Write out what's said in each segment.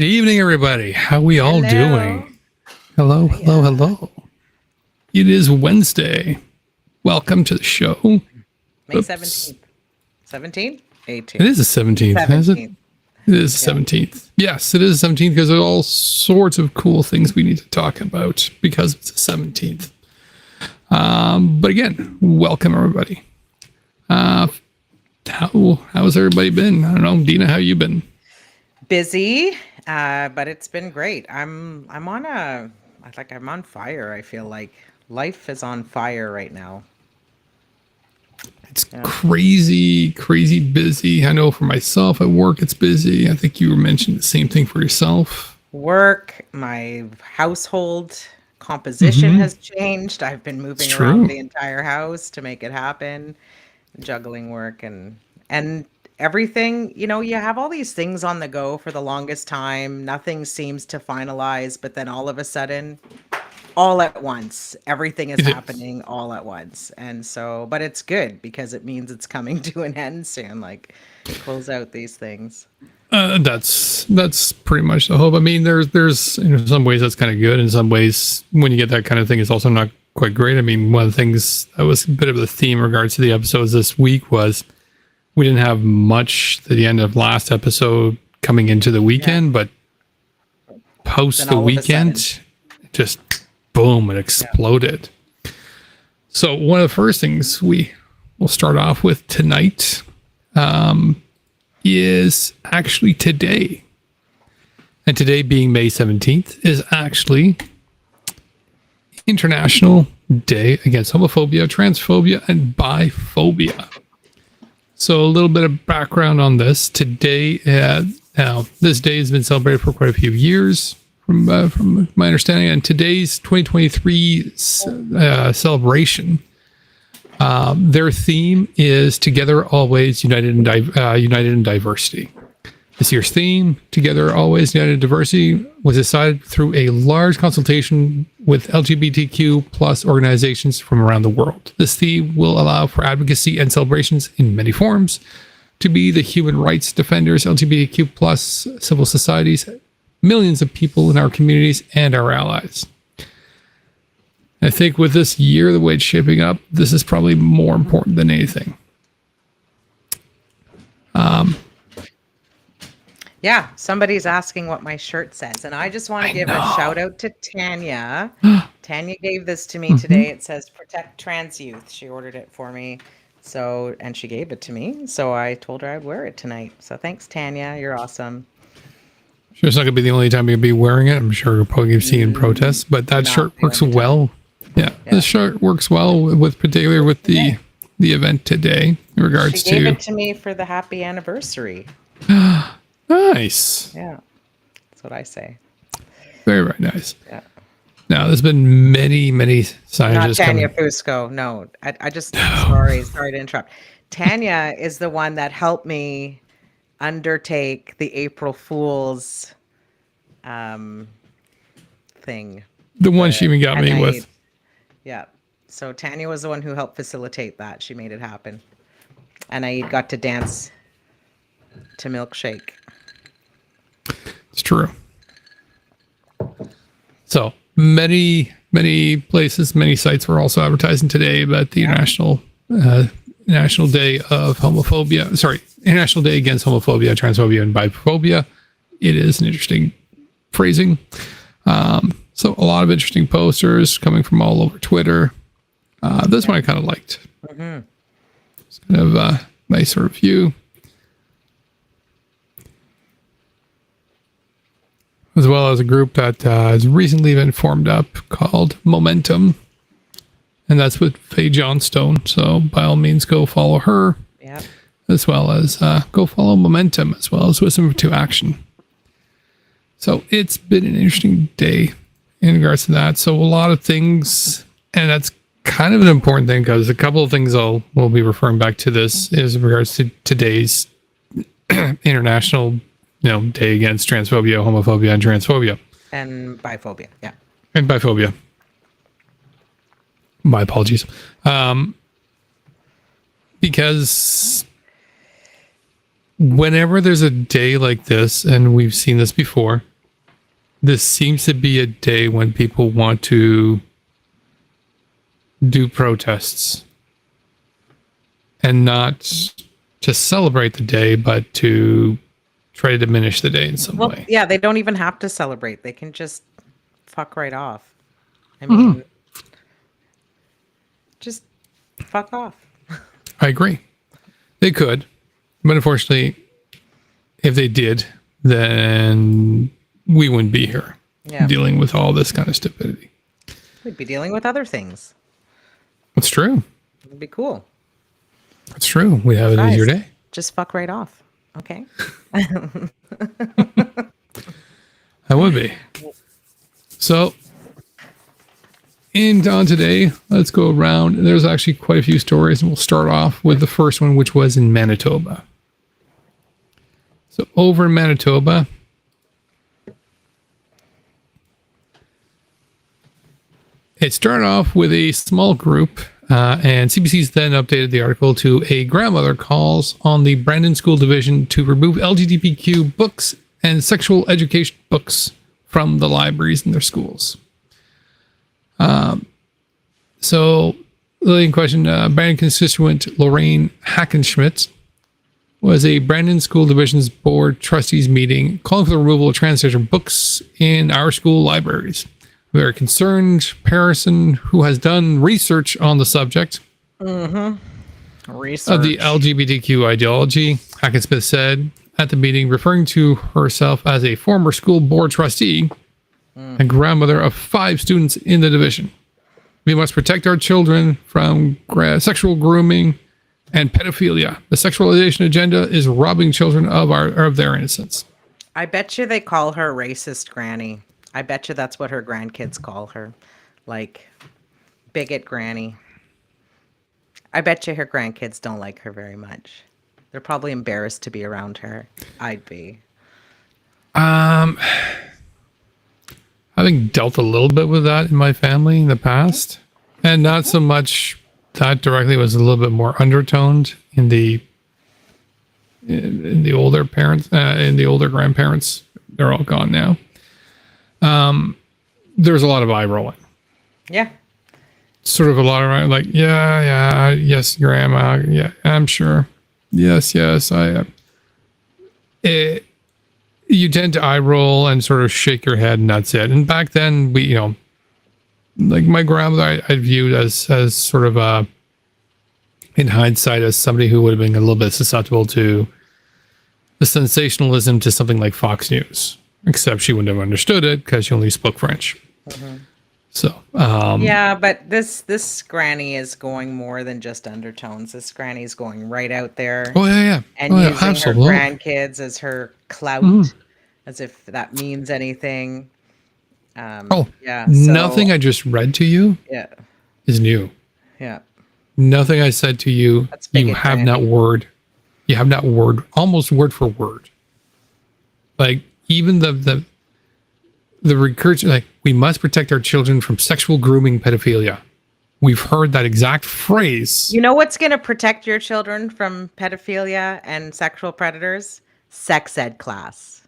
Good evening, everybody. How we all Hello. doing? Hello, hello, hello. It is Wednesday. Welcome to the show. May 17th. 17th? 18th. It is the 17th, is it? 17th. It is the 17th. Yes, it is the 17th because there's all sorts of cool things we need to talk about because it's the 17th. But again, welcome, everybody. How's everybody been? I don't know. Deana, how you been? Busy, but it's been great. I'm on fire. I feel like life is on fire right now. It's crazy busy. I know for myself at work, it's busy. I think you mentioned the same thing for yourself. Work, my household composition has changed. I've been moving around the entire house to make it happen, juggling work and everything. You know, you have all these things on the go for the longest time. Nothing seems to finalize, but then all of a sudden, all at once, everything is happening all at once. And so, but it's good because it means it's coming to an end soon, like close out these things. That's pretty much the hope. I mean, there's in some ways that's kind of good. In some ways, when you get that kind of thing, it's also not quite great. I mean, one of the things that was a bit of the theme in regards to the episodes this week was we didn't have much at the end of last episode coming into the weekend, but post the weekend, just boom, it exploded. So one of the first things we will start off with tonight is actually today. And today being May 17th is actually International Day Against Homophobia, Transphobia, and Biphobia. So a little bit of background on this. Today, now this day has been celebrated for quite a few years, from my understanding. And today's 2023 celebration, their theme is "Together Always, United in Diversity." This year's theme, "Together Always, United in Diversity," was decided through a large consultation with LGBTQ plus organizations from around the world. This theme will allow for advocacy and celebrations in many forms to be the human rights defenders, LGBTQ plus civil societies, millions of people in our communities, and our allies. I think with this year, the way it's shaping up, this is probably more important than anything. Yeah, somebody's asking what my shirt says, and I just want to give a shout out to Tanya. Tanya gave this to me today. It says "Protect Trans Youth." She ordered it for me, and she gave it to me. So I told her I'd wear it tonight. So thanks, Tanya. You're awesome. Sure, it's not going to be the only time you'll be wearing it. I'm sure you'll probably be seeing protests, but that shirt works well. Yeah, this shirt works well particularly with the event today in regards to. She gave it to me for the happy anniversary. Nice. Yeah, that's what I say. Very, very nice. Yeah. Now, there's been many scientists. Not Tanya Fusco. No, I just sorry to interrupt. Tanya is the one that helped me undertake the April Fool's thing. The one she even got me with. Yeah. So Tanya was the one who helped facilitate that. She made it happen. And I got to dance to Milkshake. It's true. So many places, many sites were also advertising today about the National Day of Homophobia. Sorry, International Day Against Homophobia, Transphobia, and Biphobia. It is an interesting phrasing. So a lot of interesting posters coming from all over Twitter. This one I kind of liked. It's kind of a nice sort of view. As well as a group that has recently been formed up called Momentum. And that's with Faye Johnstone. So by all means, go follow her. Yep. As well as go follow Momentum, as well as Wisdom to Action. So it's been an interesting day in regards to that. So a lot of things, and that's kind of an important thing because a couple of things we'll be referring back to this is in regards to today's International Day Against Transphobia, Homophobia, and Transphobia. And Biphobia, yeah. And Biphobia. My apologies. Because whenever there's a day like this, and we've seen this before, this seems to be a day when people want to do protests and not to celebrate the day, but to try to diminish the day in some way. Yeah, they don't even have to celebrate. They can just fuck right off. I mean, just fuck off. I agree. They could, but unfortunately, if they did, then we wouldn't be here dealing with all this kind of stupidity. We'd be dealing with other things. That's true. It'd be cool. That's true. We have an easier day. Just fuck right off. Okay. That would be. So, on today, let's go around. There's actually quite a few stories, and we'll start off with the first one, which was in Manitoba. So, over in Manitoba, it started off with a small group, and CBC's then updated the article to a grandmother calls on the Brandon School Division to remove LGBTQ books and sexual education books from the libraries in their schools. So, the lady in question, Brandon constituent Lorraine Hackenschmidt, was a Brandon School Division's board trustees meeting calling for the removal of transgender books in our school libraries. We are a concerned person who has done research on the subject Research of the LGBTQ ideology, Hackenschmidt said at the meeting, referring to herself as a former school board trustee and grandmother of 5 students in the division. We must protect our children from sexual grooming and pedophilia. The sexualization agenda is robbing children of their innocence. I bet you they call her racist granny. I bet you that's what her grandkids call her. Like, bigot granny. I bet you her grandkids don't like her very much. They're probably embarrassed to be around her. I'd be. Having dealt a little bit with that in my family in the past, and not so much that directly, was a little bit more undertoned in the older parents, in the older grandparents. They're all gone now. There's a lot of eye rolling. Yeah. Sort of a lot of like, yes, grandma, yeah, I'm sure. Yes, you tend to eye roll and sort of shake your head, and that's it. And back then, we, like my grandmother, I viewed as sort of in hindsight, as somebody who would have been a little bit susceptible to the sensationalism to something like Fox News, except she wouldn't have understood it because she only spoke French. So, yeah, but this granny is going more than just undertones. This granny's going right out there. Oh yeah. And using absolutely. Her grandkids as her clout, as if that means anything. Yeah. So, nothing I just read to you is new. Yeah. Nothing I said to you, you have not word almost word for word. Like even the recursion, like, we must protect our children from sexual grooming, pedophilia. We've heard that exact phrase. You know what's going to protect your children from pedophilia and sexual predators? Sex ed class.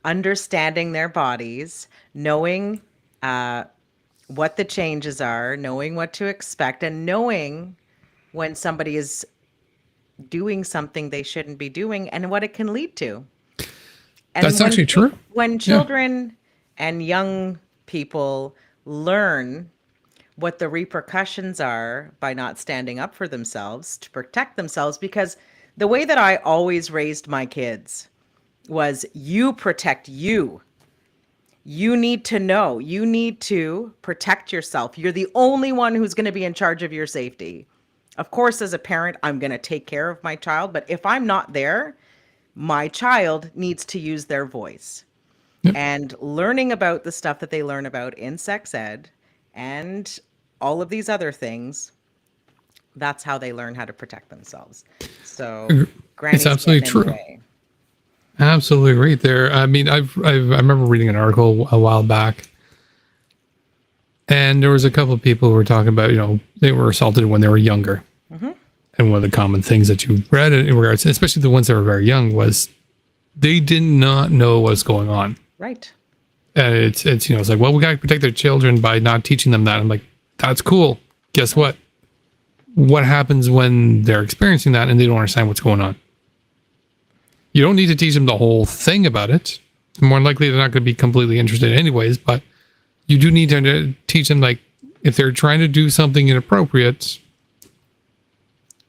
Understanding their bodies, knowing what the changes are, knowing what to expect, and knowing when somebody is doing something they shouldn't be doing and what it can lead to. And that's actually true. When children and young people learn what the repercussions are by not standing up for themselves to protect themselves, because the way that I always raised my kids was, you protect you. You need to know. You need to protect yourself. You're the only one who's going to be in charge of your safety. Of course, as a parent, I'm going to take care of my child, but if I'm not there, my child needs to use their voice. Yep. And learning about the stuff that they learn about in sex ed and all of these other things, that's how they learn how to protect themselves. So it's absolutely true. Absolutely right there. I mean, I remember reading an article a while back, and there was a couple of people who were talking about, they were assaulted when they were younger. And one of the common things that you read in regards, especially the ones that were very young, was they did not know what's going on. Right. And it's it's like, well, we got to protect their children by not teaching them that. I'm like, that's cool. Guess what? What happens when they're experiencing that and they don't understand what's going on? You don't need to teach them the whole thing about it. More than likely, they're not going to be completely interested anyways, but you do need to teach them, like, if they're trying to do something inappropriate,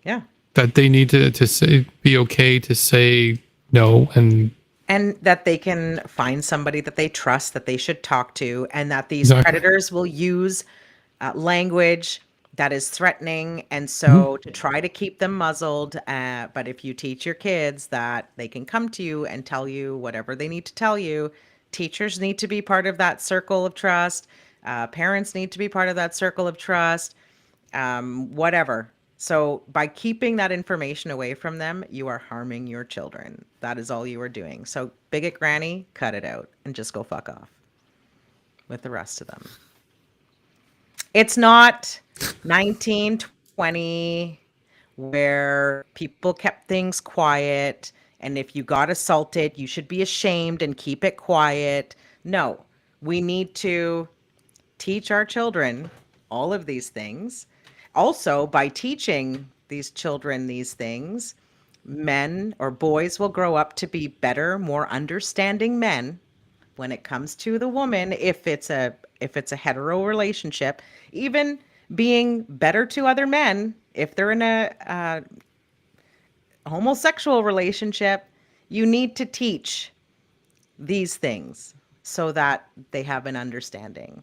yeah, that they need to say, be okay to say no, and that they can find somebody that they trust, that they should talk to, and that these Exactly. predators will use language that is threatening, and so to try to keep them muzzled. But if you teach your kids that they can come to you and tell you whatever they need to tell you, teachers need to be part of that circle of trust. Parents need to be part of that circle of trust. Whatever. So by keeping that information away from them, you are harming your children. That is all you are doing. So bigot granny, cut it out and just go fuck off with the rest of them. It's not 1920 where people kept things quiet, and if you got assaulted, you should be ashamed and keep it quiet. No, we need to teach our children all of these things. Also, by teaching these children these things, men or boys will grow up to be better, more understanding men when it comes to the woman, if it's a hetero relationship, even being better to other men if they're in a homosexual relationship. You need to teach these things so that they have an understanding.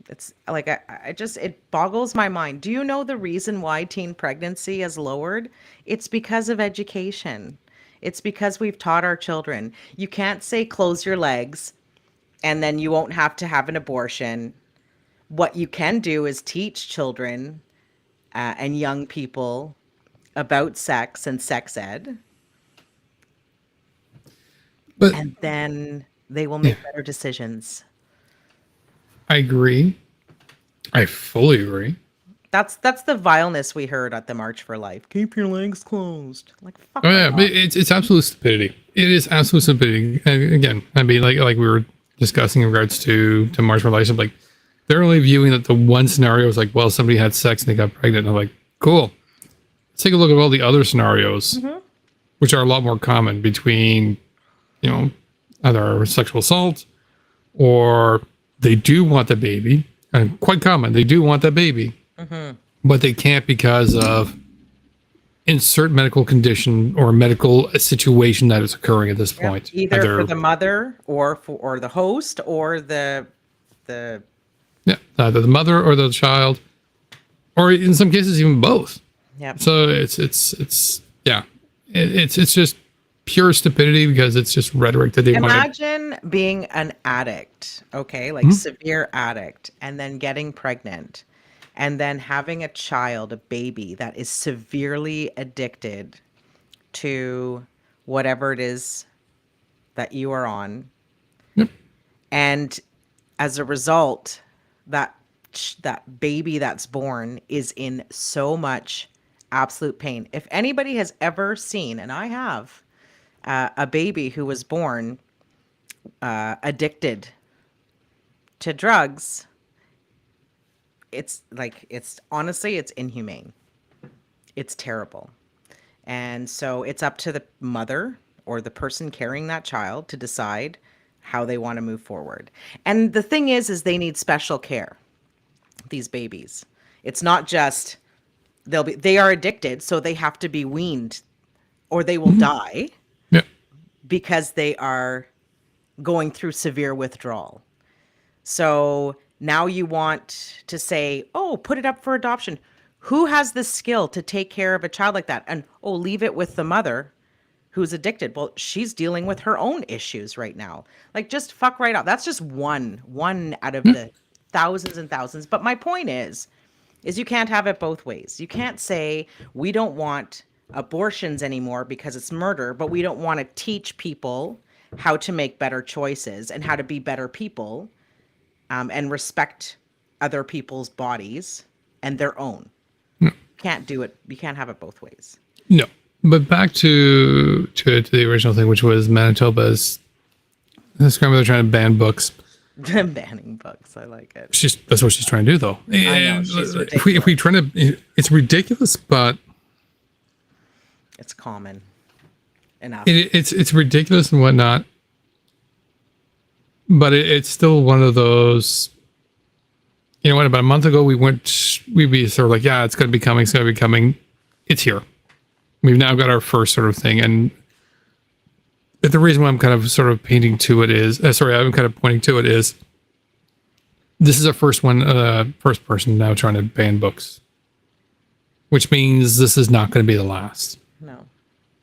It's like, it boggles my mind. Do you know the reason why teen pregnancy has lowered? It's because of education. It's because we've taught our children. You can't say close your legs and then you won't have to have an abortion. What you can do is teach children and young people about sex and sex ed. but And then they will make better decisions. I agree. I fully agree. That's the vileness we heard at the March for Life. Keep your legs closed. Like, fuck Oh yeah, off. but it's absolute stupidity. It is absolute stupidity. And again, I mean, like we were discussing in regards to March for Life, like they're only viewing that the one scenario is like, well, somebody had sex and they got pregnant. And I'm like, cool. Let's take a look at all the other scenarios, which are a lot more common between, either sexual assault or they do want the baby, and quite common. They do want that baby, but they can't because of insert medical condition or medical situation that is occurring at this point. Either for the mother or the host or the either the mother or the child, or in some cases even both. Yeah. So it's just pure stupidity because it's just rhetoric that they want. Imagine being an addict, okay, like severe addict, and then getting pregnant, and then having a child, a baby that is severely addicted to whatever it is that you are on. Yep. And as a result, that baby that's born is in so much absolute pain. If anybody has ever seen, and I have, a baby who was born addicted to drugs, it's honestly, it's inhumane. It's terrible. And so it's up to the mother or the person carrying that child to decide how they want to move forward. And the thing is they need special care, these babies. It's not just they are addicted, so they have to be weaned or they will die because they are going through severe withdrawal. So now you want to say, oh, put it up for adoption. Who has the skill to take care of a child like that? And, oh, leave it with the mother who's addicted. Well, she's dealing with her own issues right now. Like, just fuck right out. That's just one out of the thousands and thousands. But my point is you can't have it both ways. You can't say we don't want abortions anymore because it's murder, but we don't want to teach people how to make better choices and how to be better people, and respect other people's bodies and their own. Can't do it. You can't have it both ways. No, but back to the original thing, which was Manitoba's. This time they're trying to ban books. Banning books. I like it. That's what she's trying to do, though. I know, she's if we try to, it's ridiculous, but it's common enough. It's ridiculous and whatnot, but it's still one of those. You know what? About a month ago, we'd be sort of like, yeah, it's going to be coming. It's going to be coming. It's here. We've now got our first sort of thing. And the reason why I'm kind of sort of painting to it is, I'm kind of pointing to it is, this is our first person now trying to ban books, which means this is not going to be the last. No.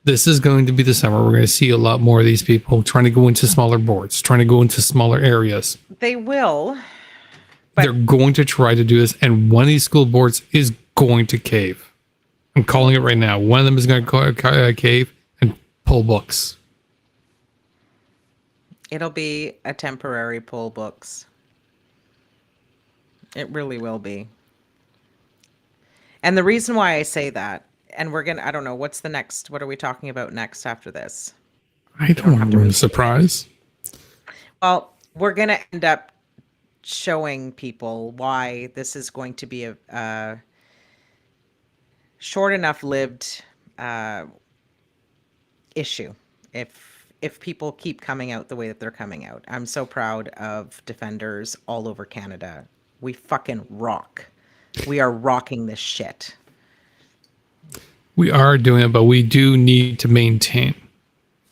This is going to be the summer. We're going to see a lot more of these people trying to go into smaller boards, trying to go into smaller areas. They will. They're going to try to do this, and one of these school boards is going to cave. I'm calling it right now. One of them is going to cave and pull books. It'll be a temporary pull books. It really will be. And the reason why I say that, and I don't know, what are we talking about next after this? I don't remember the surprise. Well, we're going to end up showing people why this is going to be a short enough lived issue if people keep coming out the way that they're coming out. I'm so proud of defenders all over Canada. We fucking rock. We are rocking this shit. We are doing it, but we do need to maintain.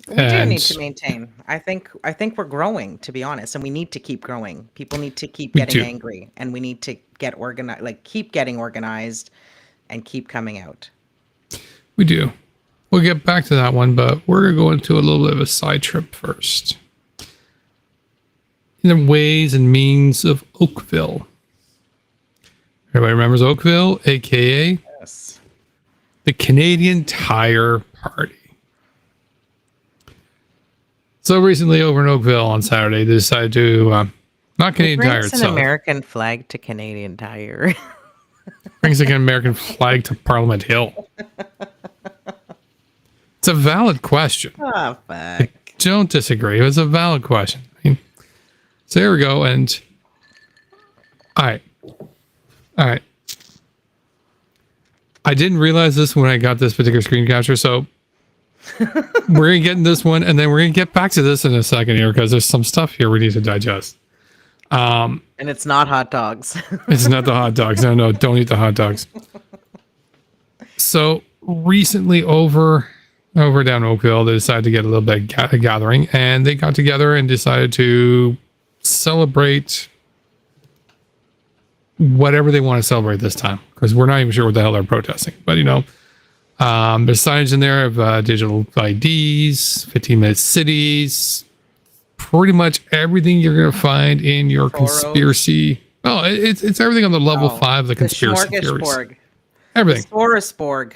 We do need to maintain. I think we're growing, to be honest, and we need to keep growing. People need to keep getting angry, and we need to get organized, keep getting organized, and keep coming out. We do. We'll get back to that one, but we're going to go into a little bit of a side trip first. In the ways and means of Oakville. Everybody remembers Oakville, aka Yes. the Canadian Tire Party. So recently over in Oakville on Saturday, they decided to, not Canadian Tire itself. An American flag to Canadian Tire. Brings like an American flag to Parliament Hill. It's a valid question. Oh, fuck. I don't disagree. It's a valid question. I mean, so there we go. And all right. I didn't realize this when I got this particular screen capture. So we're going to get in this one, and then we're going to get back to this in a second here, because there's some stuff here we need to digest. And it's not hot dogs. It's not the hot dogs. No, don't eat the hot dogs. So recently over down Oakville, they decided to get a little bit of gathering, and they got together and decided to celebrate whatever they want to celebrate this time, because we're not even sure what the hell they're protesting. But there's signage in there of digital IDs, 15-minute cities, pretty much everything you're going to find in your conspiracy. Oh, it's everything on the level 5 of the conspiracy theories. Everything. Smorgasbord.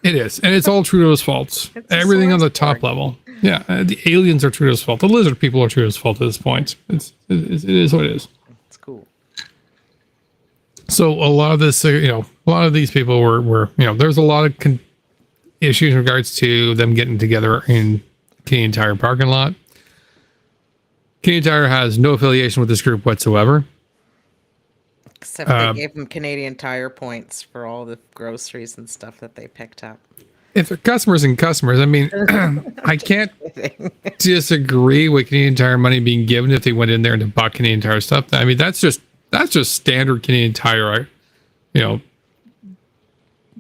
It is, and it's all Trudeau's fault. Everything on the top level. Yeah, the aliens are Trudeau's fault. The lizard people are Trudeau's fault at this point. It is what it is. It's cool. So a lot of this, a lot of these people were there's a lot of issues in regards to them getting together in Canadian Tire parking lot. Canadian Tire has no affiliation with this group whatsoever. Except they gave them Canadian Tire points for all the groceries and stuff that they picked up. If they're customers, I mean, I can't disagree with Canadian Tire money being given if they went in there and bought Canadian Tire stuff. I mean, that's just standard Canadian Tire,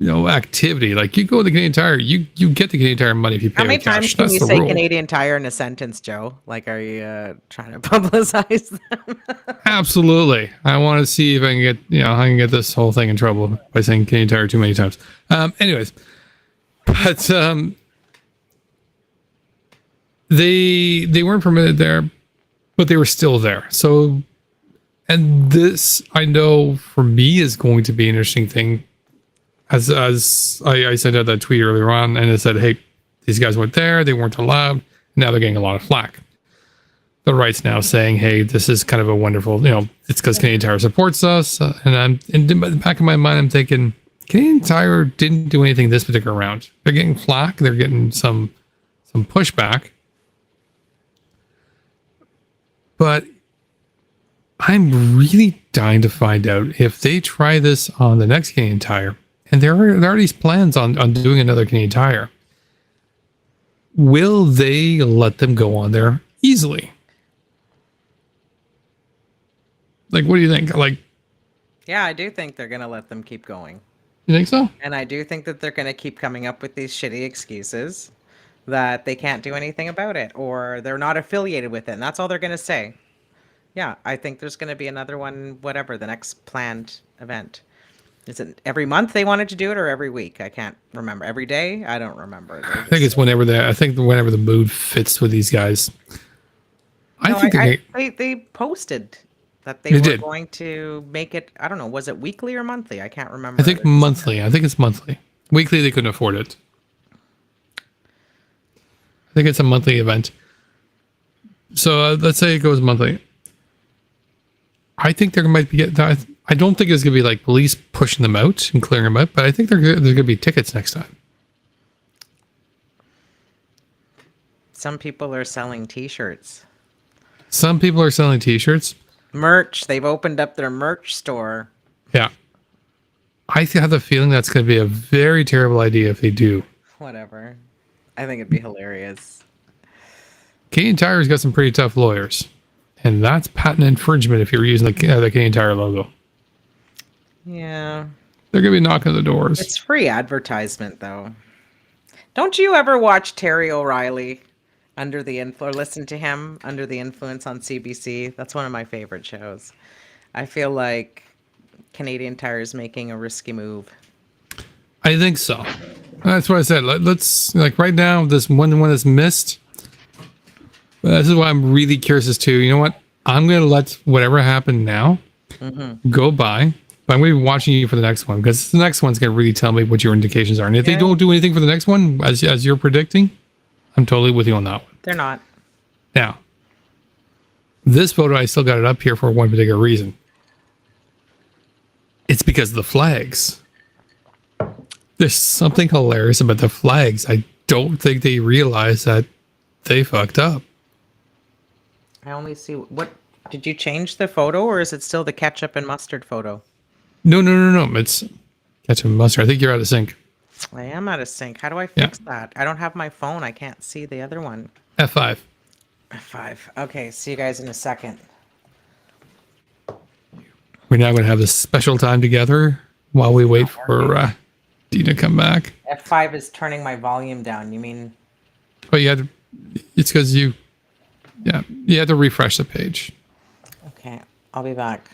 activity. Like, you go to the Canadian Tire, you get the Canadian Tire money if you pay with cash. How many times can you say rule. Canadian Tire in a sentence, Joe? Like, are you trying to publicize them? Absolutely. I want to see if I can get this whole thing in trouble by saying Canadian Tire too many times. Anyways, but they weren't permitted there, but they were still there. So, and this, I know for me, is going to be an interesting thing. As I sent out that tweet earlier on, and it said, hey, these guys went there, they weren't allowed. Now they're getting a lot of flack. The right's now saying, hey, this is kind of a wonderful, it's because Canadian Tire supports us. And in the back of my mind, I'm thinking, Canadian Tire didn't do anything this particular round. They're getting flack, they're getting some pushback. But I'm really dying to find out if they try this on the next Canadian Tire, and there are these plans on doing another Canadian Tire. Will they let them go on there easily? Like, what do you think? Like, Yeah, I do think they're going to let them keep going. you think so? And I do think that they're going to keep coming up with these shitty excuses that they can't do anything about it or they're not affiliated with it. And that's all they're going to say. Yeah, I think there's going to be another one, whatever, the next planned event. Is it every month they wanted to do it or every week? I can't remember. Every day? I don't remember. I think it's whenever whenever the mood fits with these guys. No, they posted that they were going to make it. I don't know. Was it weekly or monthly? I can't remember. I think monthly. I think it's monthly. Weekly, they couldn't afford it. I think it's a monthly event. So let's say it goes monthly. I think there might be. I don't think it's going to be like police pushing them out and clearing them out, but I think there's going to be tickets next time. Some people are selling T-shirts. Some people are selling T-shirts. Merch. They've opened up their merch store. Yeah. I have the feeling that's going to be a very terrible idea if they do. Whatever. I think it'd be hilarious. Canadian Tire's got some pretty tough lawyers. And that's patent infringement if you're using the Canadian Tire logo. Yeah. They're going to be knocking on the doors. It's free advertisement, though. Don't you ever watch Terry O'Reilly under the or listen to him under the influence on CBC? That's one of my favorite shows. I feel like Canadian Tire is making a risky move. I think so. That's what I said. Let's, like, right now, this one is missed. This is why I'm really curious as to, you know what? I'm going to let whatever happened now go by. But I'm going to be watching you for the next one because the next one's going to really tell me what your indications are. And if they don't do anything for the next one, as you're predicting, I'm totally with you on that one. They're not. Now, this photo, I still got it up here for one particular reason. It's because of the flags. There's something hilarious about the flags. I don't think they realize that they fucked up. I only see what. Did you change the photo or is it still the ketchup and mustard photo? No. It's ketchup and mustard. I think you're out of sync. I am out of sync. How do I fix that? I don't have my phone. I can't see the other one. F5. F5. Okay, see you guys in a second. We're now going to have this special time together while we wait for Deana to come back. F5 is turning my volume down. You mean? Oh, it's because you had to refresh the page. Okay, I'll be back.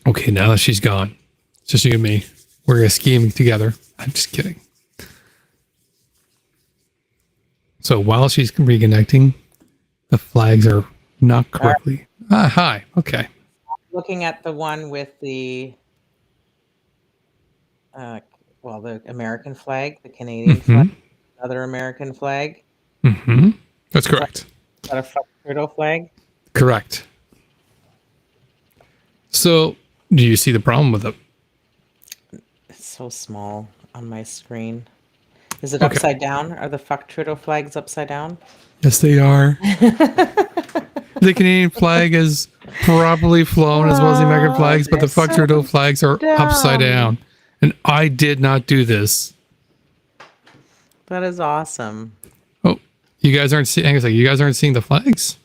Okay, now that she's gone, it's just you and me. We're going to scheme together. I'm just kidding. So while she's reconnecting, the flags are not correctly. Hi. Okay. Looking at the one with the, the American flag, the Canadian flag, another American flag. Mm-hmm. That's correct. Is that a fuck Trudeau flag? Correct. So, do you see the problem with it? It's so small on my screen. Is it upside down? Are the fuck Trudeau flags upside down? Yes, they are. The Canadian flag is properly flown as well as the American flags, but the fuck Trudeau flags are upside down. And I did not do this. That is awesome. Oh, you guys aren't seeing. You guys aren't seeing the flags.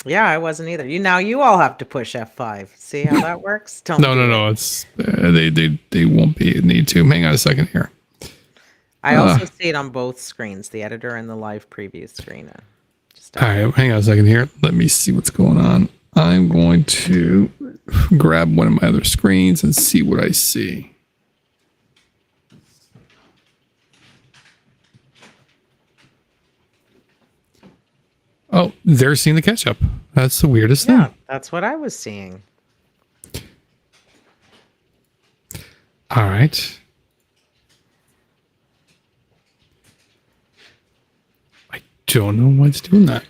Yeah, I wasn't either. You all have to push F5. See how that works? No. It's they won't need to. Hang on a second here. I also see it on both screens, the editor and the live preview screen. All right, hang on a second here. Let me see what's going on. I'm going to grab one of my other screens and see what I see. Oh, they're seeing the ketchup. That's the weirdest thing. Yeah, that's what I was seeing. All right. I don't know what's doing that.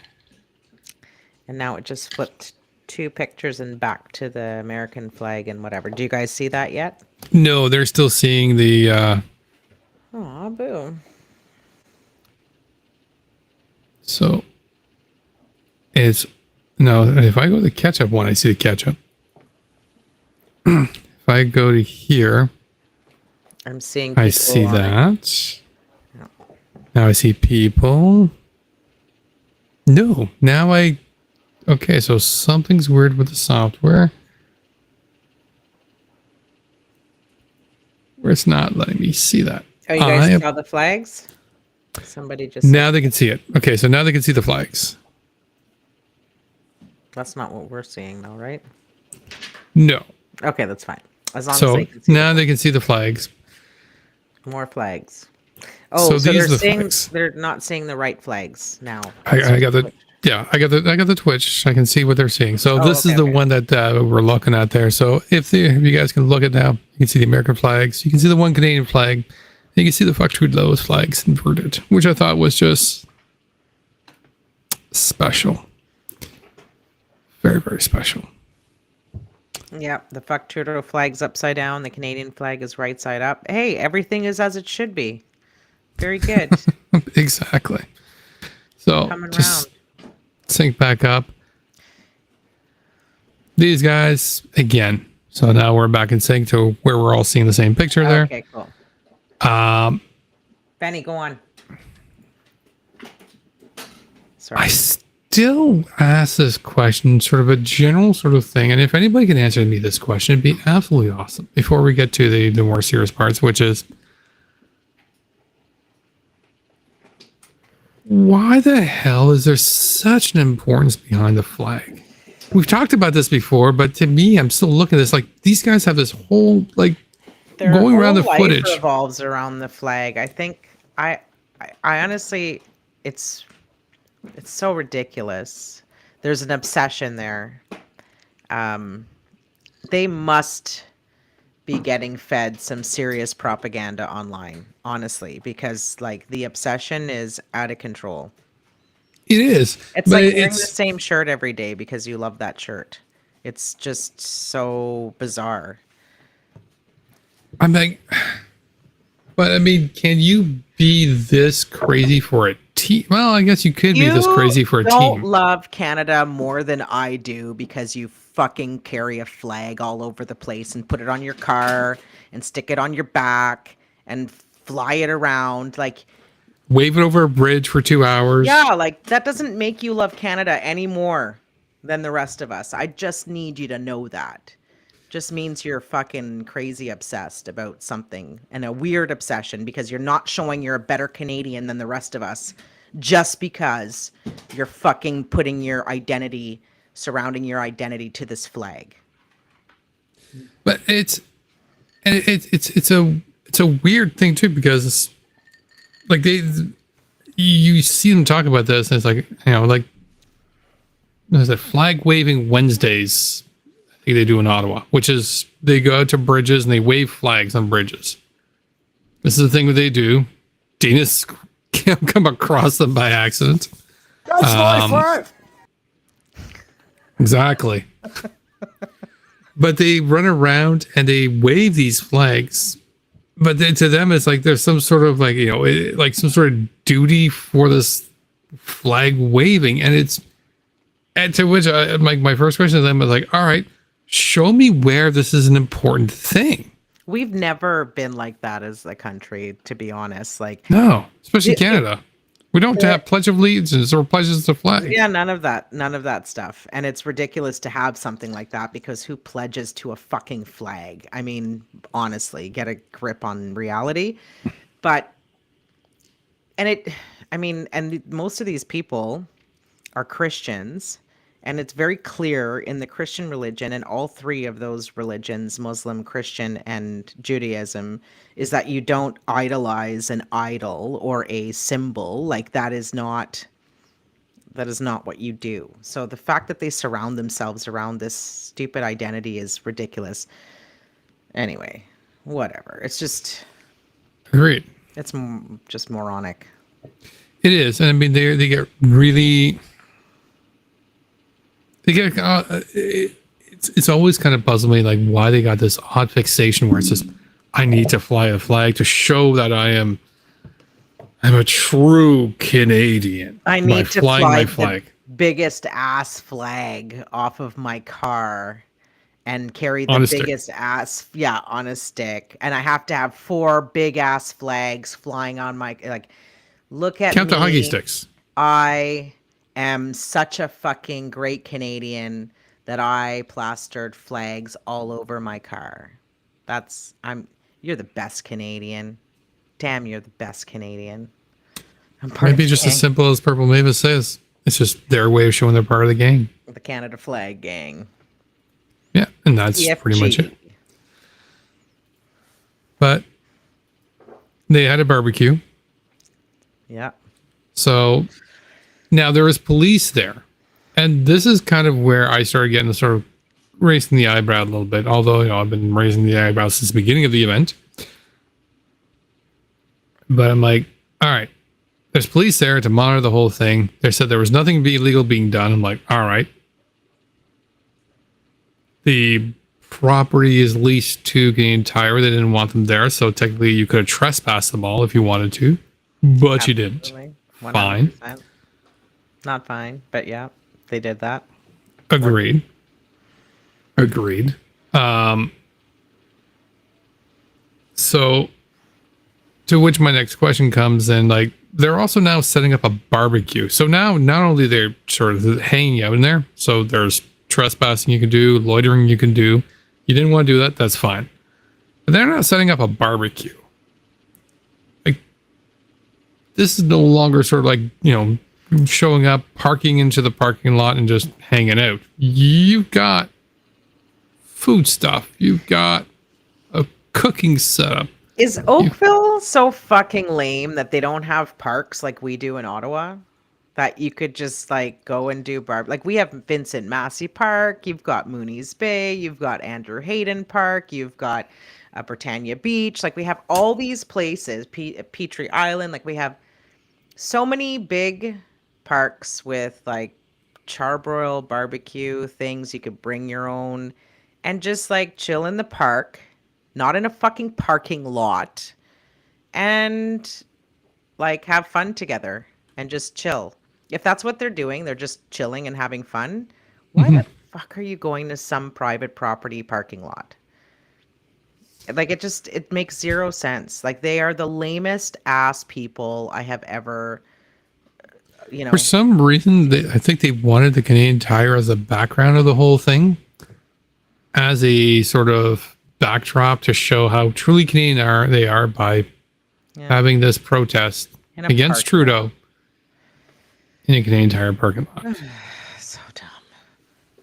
And now it just flipped 2 pictures and back to the American flag and whatever. Do you guys see that yet? No, they're still seeing the... Oh, boo. So... is no. If I go to the ketchup one, I see the ketchup. If I go to here, I'm seeing. I see that. Now I see people. No, now I. Okay, so something's weird with the software. Where it's not letting me see that. Oh, you guys saw the flags? Somebody just. Now they can see it. Okay, so now they can see the flags. That's not what we're seeing, though, right? No. Okay, that's fine. As long as So they can see now they can see the flags. more flags. Oh, so these they're are the seeing flags. They're not seeing the right flags now. I got the I got the Twitch. I can see what they're seeing. So this is the one that we're looking at there. So if you guys can look at now, you can see the American flags. You can see the one Canadian flag. You can see the Fuck Trudeau's flags inverted, which I thought was just special. Very, very special. Yeah, the Fuck Trudeau flag's upside down. The Canadian flag is right side up. Hey, everything is as it should be. Very good. Exactly. So Coming just around. sync back up. These guys again. So now we're back in sync to where we're all seeing the same picture there. Okay, cool. Benny, go on. Sorry. I still ask this question, sort of a general sort of thing, and if anybody can answer me this question, it'd be absolutely awesome. Before we get to the more serious parts, which is, why the hell is there such an importance behind the flag? We've talked about this before, but to me, I'm still looking at this like these guys have this whole like Their going around the whole life footage. revolves around the flag. I think I honestly, it's so ridiculous. There's an obsession there. They must be getting fed some serious propaganda online, honestly, because like the obsession is out of control. It is. It's like wearing the same shirt every day because you love that shirt. It's just so bizarre. I'm like, but I mean, can you be this crazy for a team? Well, I guess you could be this crazy for a team. You don't love Canada more than I do because you fucking carry a flag all over the place and put it on your car and stick it on your back and fly it around. Like, wave it over a bridge for 2 hours. yeah, like that doesn't make you love Canada any more than the rest of us. I just need you to know that. Just means you're fucking crazy obsessed about something, and a weird obsession because you're not showing you're a better Canadian than the rest of us just because you're fucking putting your identity, surrounding your identity to this flag. But it's a weird thing too, because like you see them talk about this and it's like, you know, like there's a flag waving Wednesdays I think they do in Ottawa, which is they go out to bridges and they wave flags on bridges. This is the thing that they do. Deana's come across them by accident. That's my flag. Exactly. But they run around and they wave these flags. But to them, it's like there's some sort of like, you know, like some sort of duty for this flag waving. And to which my first question to them was like, all right, show me where this is an important thing. We've never been like that as a country, to be honest. Like, no, especially Canada. We don't have Pledge of Allegiance or pledges to flag. Yeah, none of that stuff. And it's ridiculous to have something like that because who pledges to a fucking flag? I mean, honestly, get a grip on reality. But, and most of these people are Christians. And it's very clear in the Christian religion, and all three of those religions, Muslim, Christian, and Judaism, is that you don't idolize an idol or a symbol. Like that is not what you do. So the fact that they surround themselves around this stupid identity is ridiculous. Anyway, whatever. It's just... Agreed. It's just moronic. It is. And I mean, they get really... They get it's always kind of puzzled me like why they got this odd fixation where it's just I need to fly a flag to show that I'm a true Canadian. I need to fly my flag. biggest ass flag off of my car and carry the On a stick. biggest ass, yeah, on a stick. And I have to have 4 big ass flags flying on my, like, look at Count the hockey me. sticks. I am such a fucking great Canadian that I plastered flags all over my car. You're the best Canadian. Damn, you're the best Canadian. I'm part Maybe of just the as simple as Purple Mavis says. It's just their way of showing they're part of the gang. the Canada Flag Gang. Yeah, and that's EFG. pretty much it. But they had a barbecue. Yeah. So now there was police there. And this is kind of where I started getting sort of raising the eyebrow a little bit. Although, I've been raising the eyebrow since the beginning of the event. But I'm like, all right, there's police there to monitor the whole thing. They said there was nothing illegal being done. I'm like, all right. The property is leased to Canadian Tire. They didn't want them there. So technically you could have trespassed them all if you wanted to. But you didn't. Absolutely. Fine. 100%. Not fine, but yeah, they did that. Agreed. So to which my next question comes, and like they're also now setting up a barbecue. So now not only they're sort of hanging out in there, so there's trespassing you can do, loitering you can do. You didn't want to do that, that's fine. But they're now setting up a barbecue. Like this is no longer sort of like, showing up, parking into the parking lot and just hanging out. You've got food stuff. You've got a cooking setup. Is Oakville so fucking lame that they don't have parks like we do in Ottawa? That you could just like go and do like we have Vincent Massey Park, you've got Mooney's Bay, you've got Andrew Hayden Park, you've got Britannia Beach. Like we have all these places, Petrie Island. Like we have so many big parks with like charbroil barbecue things. You could bring your own and just like chill in the park, not in a fucking parking lot, and like have fun together and just chill. If that's what they're doing, they're just chilling and having fun. Why the fuck are you going to some private property parking lot? Like it makes zero sense. Like they are the lamest ass people I have ever, For some reason, I think they wanted the Canadian Tire as a background of the whole thing, as a sort of backdrop to show how truly Canadian they are by having this protest against Trudeau in a Canadian Tire parking lot. So dumb.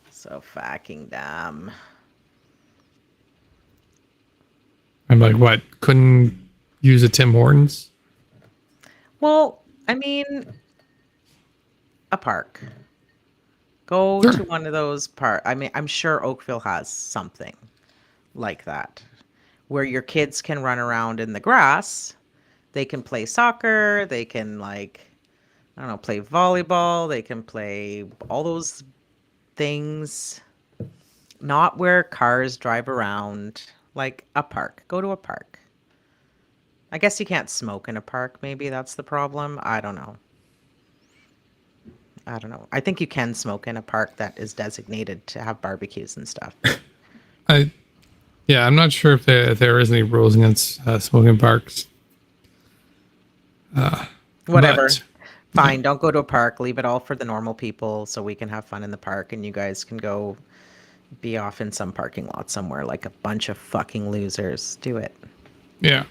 So fucking dumb. I'm like, what? Couldn't use a Tim Hortons? Well, I mean, a park. Go to one of those parks. I mean, I'm sure Oakville has something like that where your kids can run around in the grass. They can play soccer. They can play volleyball. They can play all those things. Not where cars drive around. Like a park. Go to a park. I guess you can't smoke in a park. Maybe that's the problem. I don't know. I think you can smoke in a park that is designated to have barbecues and stuff. I'm not sure if there is any rules against smoking in parks. Whatever. Fine. Don't go to a park. Leave it all for the normal people so we can have fun in the park and you guys can go be off in some parking lot somewhere like a bunch of fucking losers. Do it. Yeah.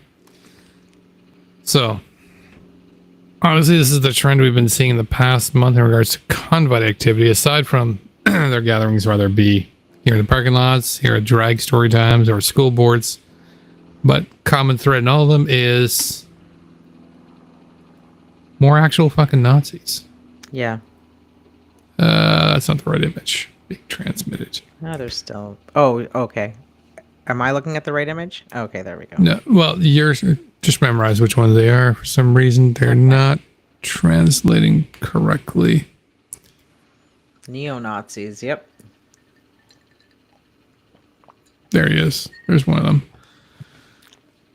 So, honestly, this is the trend we've been seeing in the past month in regards to convite activity, aside from their gatherings, whether it be here in the parking lots, here at drag story times, or school boards. But common thread in all of them is more actual fucking Nazis. Yeah. That's not the right image being transmitted. No, there's still... Oh, okay. Am I looking at the right image? Okay, there we go. No, well, yours... Just memorize which ones they are. For some reason, they're not translating correctly. Neo-Nazis, yep. There he is. There's one of them.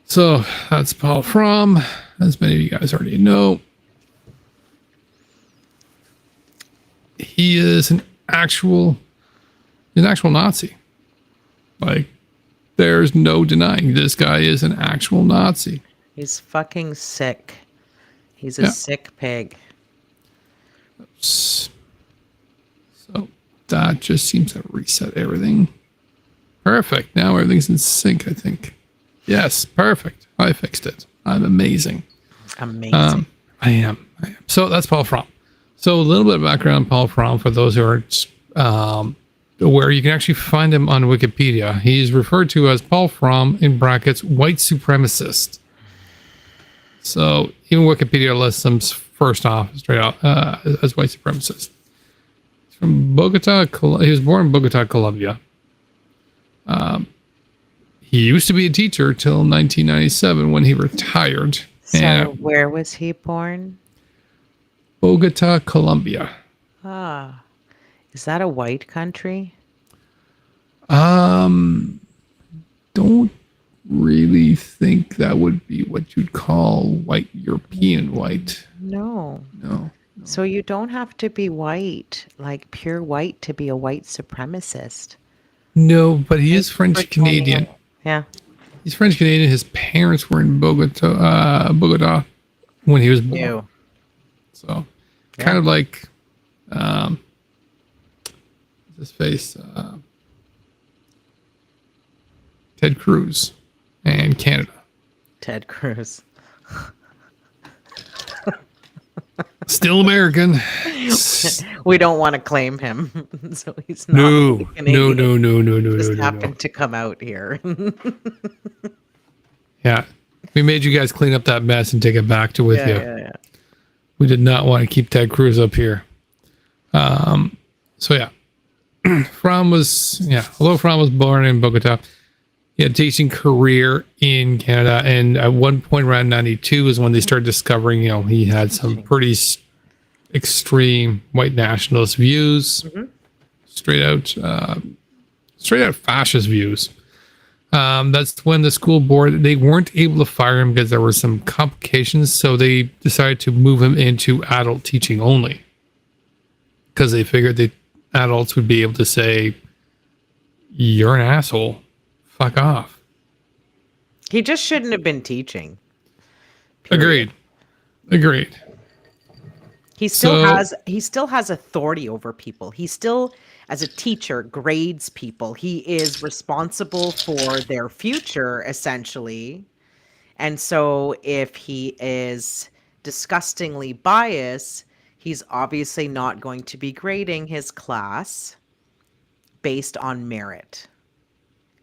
So, that's Paul Fromm. As many of you guys already know. he is an actual Nazi. Like, there's no denying this guy is an actual Nazi. He's fucking sick. He's a sick pig. So that just seems to reset everything. Perfect. Now everything's in sync, I think. Yes, perfect. I fixed it. I'm amazing. Amazing. I am. So that's Paul Fromm. So a little bit of background on Paul Fromm for those who aren't aware. You can actually find him on Wikipedia. He's referred to as Paul Fromm, in brackets, white supremacist. So even Wikipedia lists him first off, straight out, as white supremacist. He's from Bogota. He was born in Bogota, Colombia. He used to be a teacher till 1997 when he retired. So where was he born? Bogota, Colombia. Ah, is that a white country? Don't really think that would be what you'd call white European white. No. No. So you don't have to be white, like pure white, to be a white supremacist. No, but he is French Canadian. Yeah. He's French Canadian. His parents were in Bogota when he was born. Ew. So kind of like his face, Ted Cruz and Canada. Ted Cruz. Still American. We don't want to claim him, so he's not. No. Just happened to come out here. Yeah, we made you guys clean up that mess and take it back to with you. Yeah. We did not want to keep Ted Cruz up here. So yeah, although Fromm was born in Bogota, he had a teaching career in Canada, and at one point around 92 is when they started discovering, he had some pretty extreme white nationalist views, straight out fascist views. That's when the school board, they weren't able to fire him because there were some complications, so they decided to move him into adult teaching only, because they figured that adults would be able to say, "You're an asshole. Fuck off." He just shouldn't have been teaching. Period. Agreed. He still has authority over people. He still, as a teacher, grades people. He is responsible for their future, essentially. And so if he is disgustingly biased, he's obviously not going to be grading his class based on merit.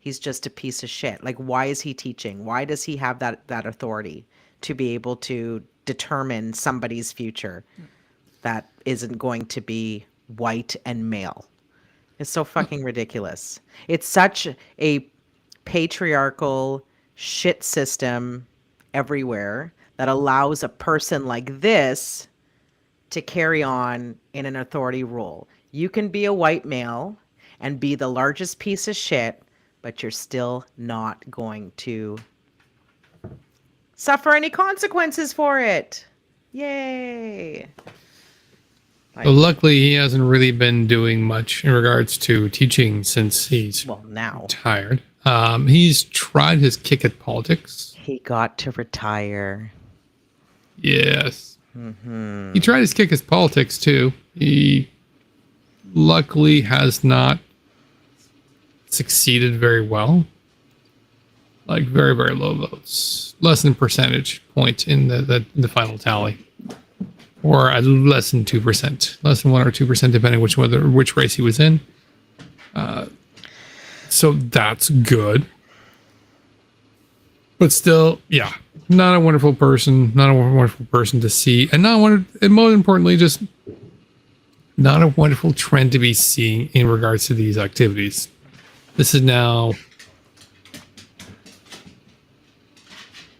He's just a piece of shit. Like, why is he teaching? Why does he have that authority to be able to determine somebody's future that isn't going to be white and male? It's so fucking ridiculous. It's such a patriarchal shit system everywhere that allows a person like this to carry on in an authority role. You can be a white male and be the largest piece of shit, but you're still not going to suffer any consequences for it. Yay. But luckily, he hasn't really been doing much in regards to teaching since he's now retired. He's tried his kick at politics. He got to retire. Yes. Mm-hmm. He tried his kick at politics, too. He luckily has not succeeded very well. Like, very, very low votes. Less than percentage point in the final tally. Or at less than 2%. Less than 1 or 2%, depending which race he was in. So that's good. But still, yeah, not a wonderful person. Not a wonderful person to see. And more importantly, just not a wonderful trend to be seeing in regards to these activities. This is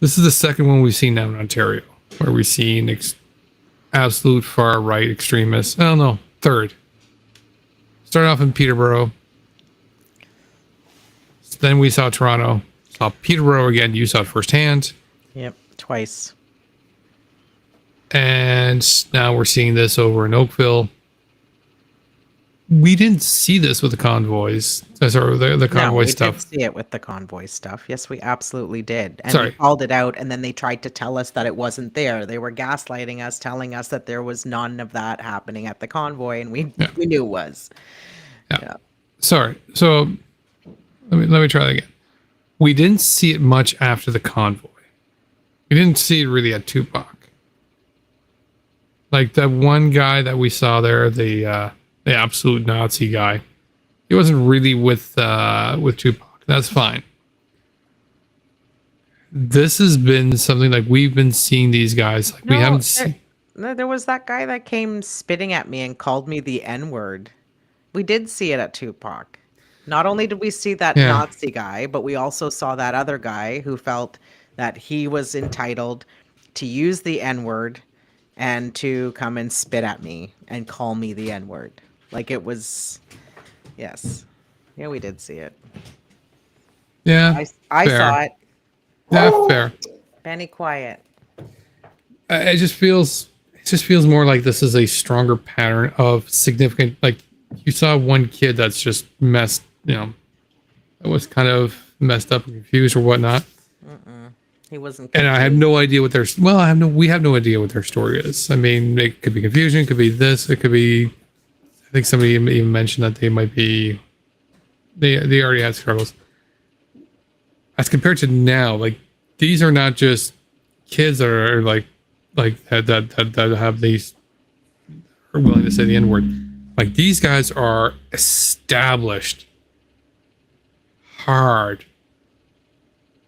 the second one we've seen now in Ontario, where we've seen absolute far right extremists. I don't know, third. Started off in Peterborough. Then we saw Toronto. Saw Peterborough again. You saw it firsthand. Yep, twice. And now we're seeing this over in Oakville. we didn't see this with the convoys. Sorry, the convoy stuff. We did see it with the convoy stuff. Yes, we absolutely did. And Sorry. we called it out, and then they tried to tell us that it wasn't there. They were gaslighting us, telling us that there was none of that happening at the convoy, and we knew it was. Yeah. Sorry. So let me try that again. We didn't see it much after the convoy. We didn't see it really at Tupac. Like that one guy that we saw there, the absolute Nazi guy. He wasn't really with Tupac. That's fine. This has been something like we've been seeing these guys. Like we haven't seen. There was that guy that came spitting at me and called me the N-word. We did see it at Tupac. Not only did we see that Nazi guy, but we also saw that other guy who felt that he was entitled to use the N-word and to come and spit at me and call me the N-word. Like it was, yes. Yeah, we did see it. Yeah. I saw it. Yeah, fair. Benny, quiet. It just feels more like this is a stronger pattern of significant, like you saw one kid that's just messed, that was kind of messed up and confused or whatnot. He wasn't confused. And I have no idea what we have no idea what their story is. I mean, it could be confusion, it could be this, it could be, I think somebody even mentioned that they might be, they already had struggles. As compared to now, like these are not just kids that are like that have these, are willing to say the N-word. Like these guys are established, hard,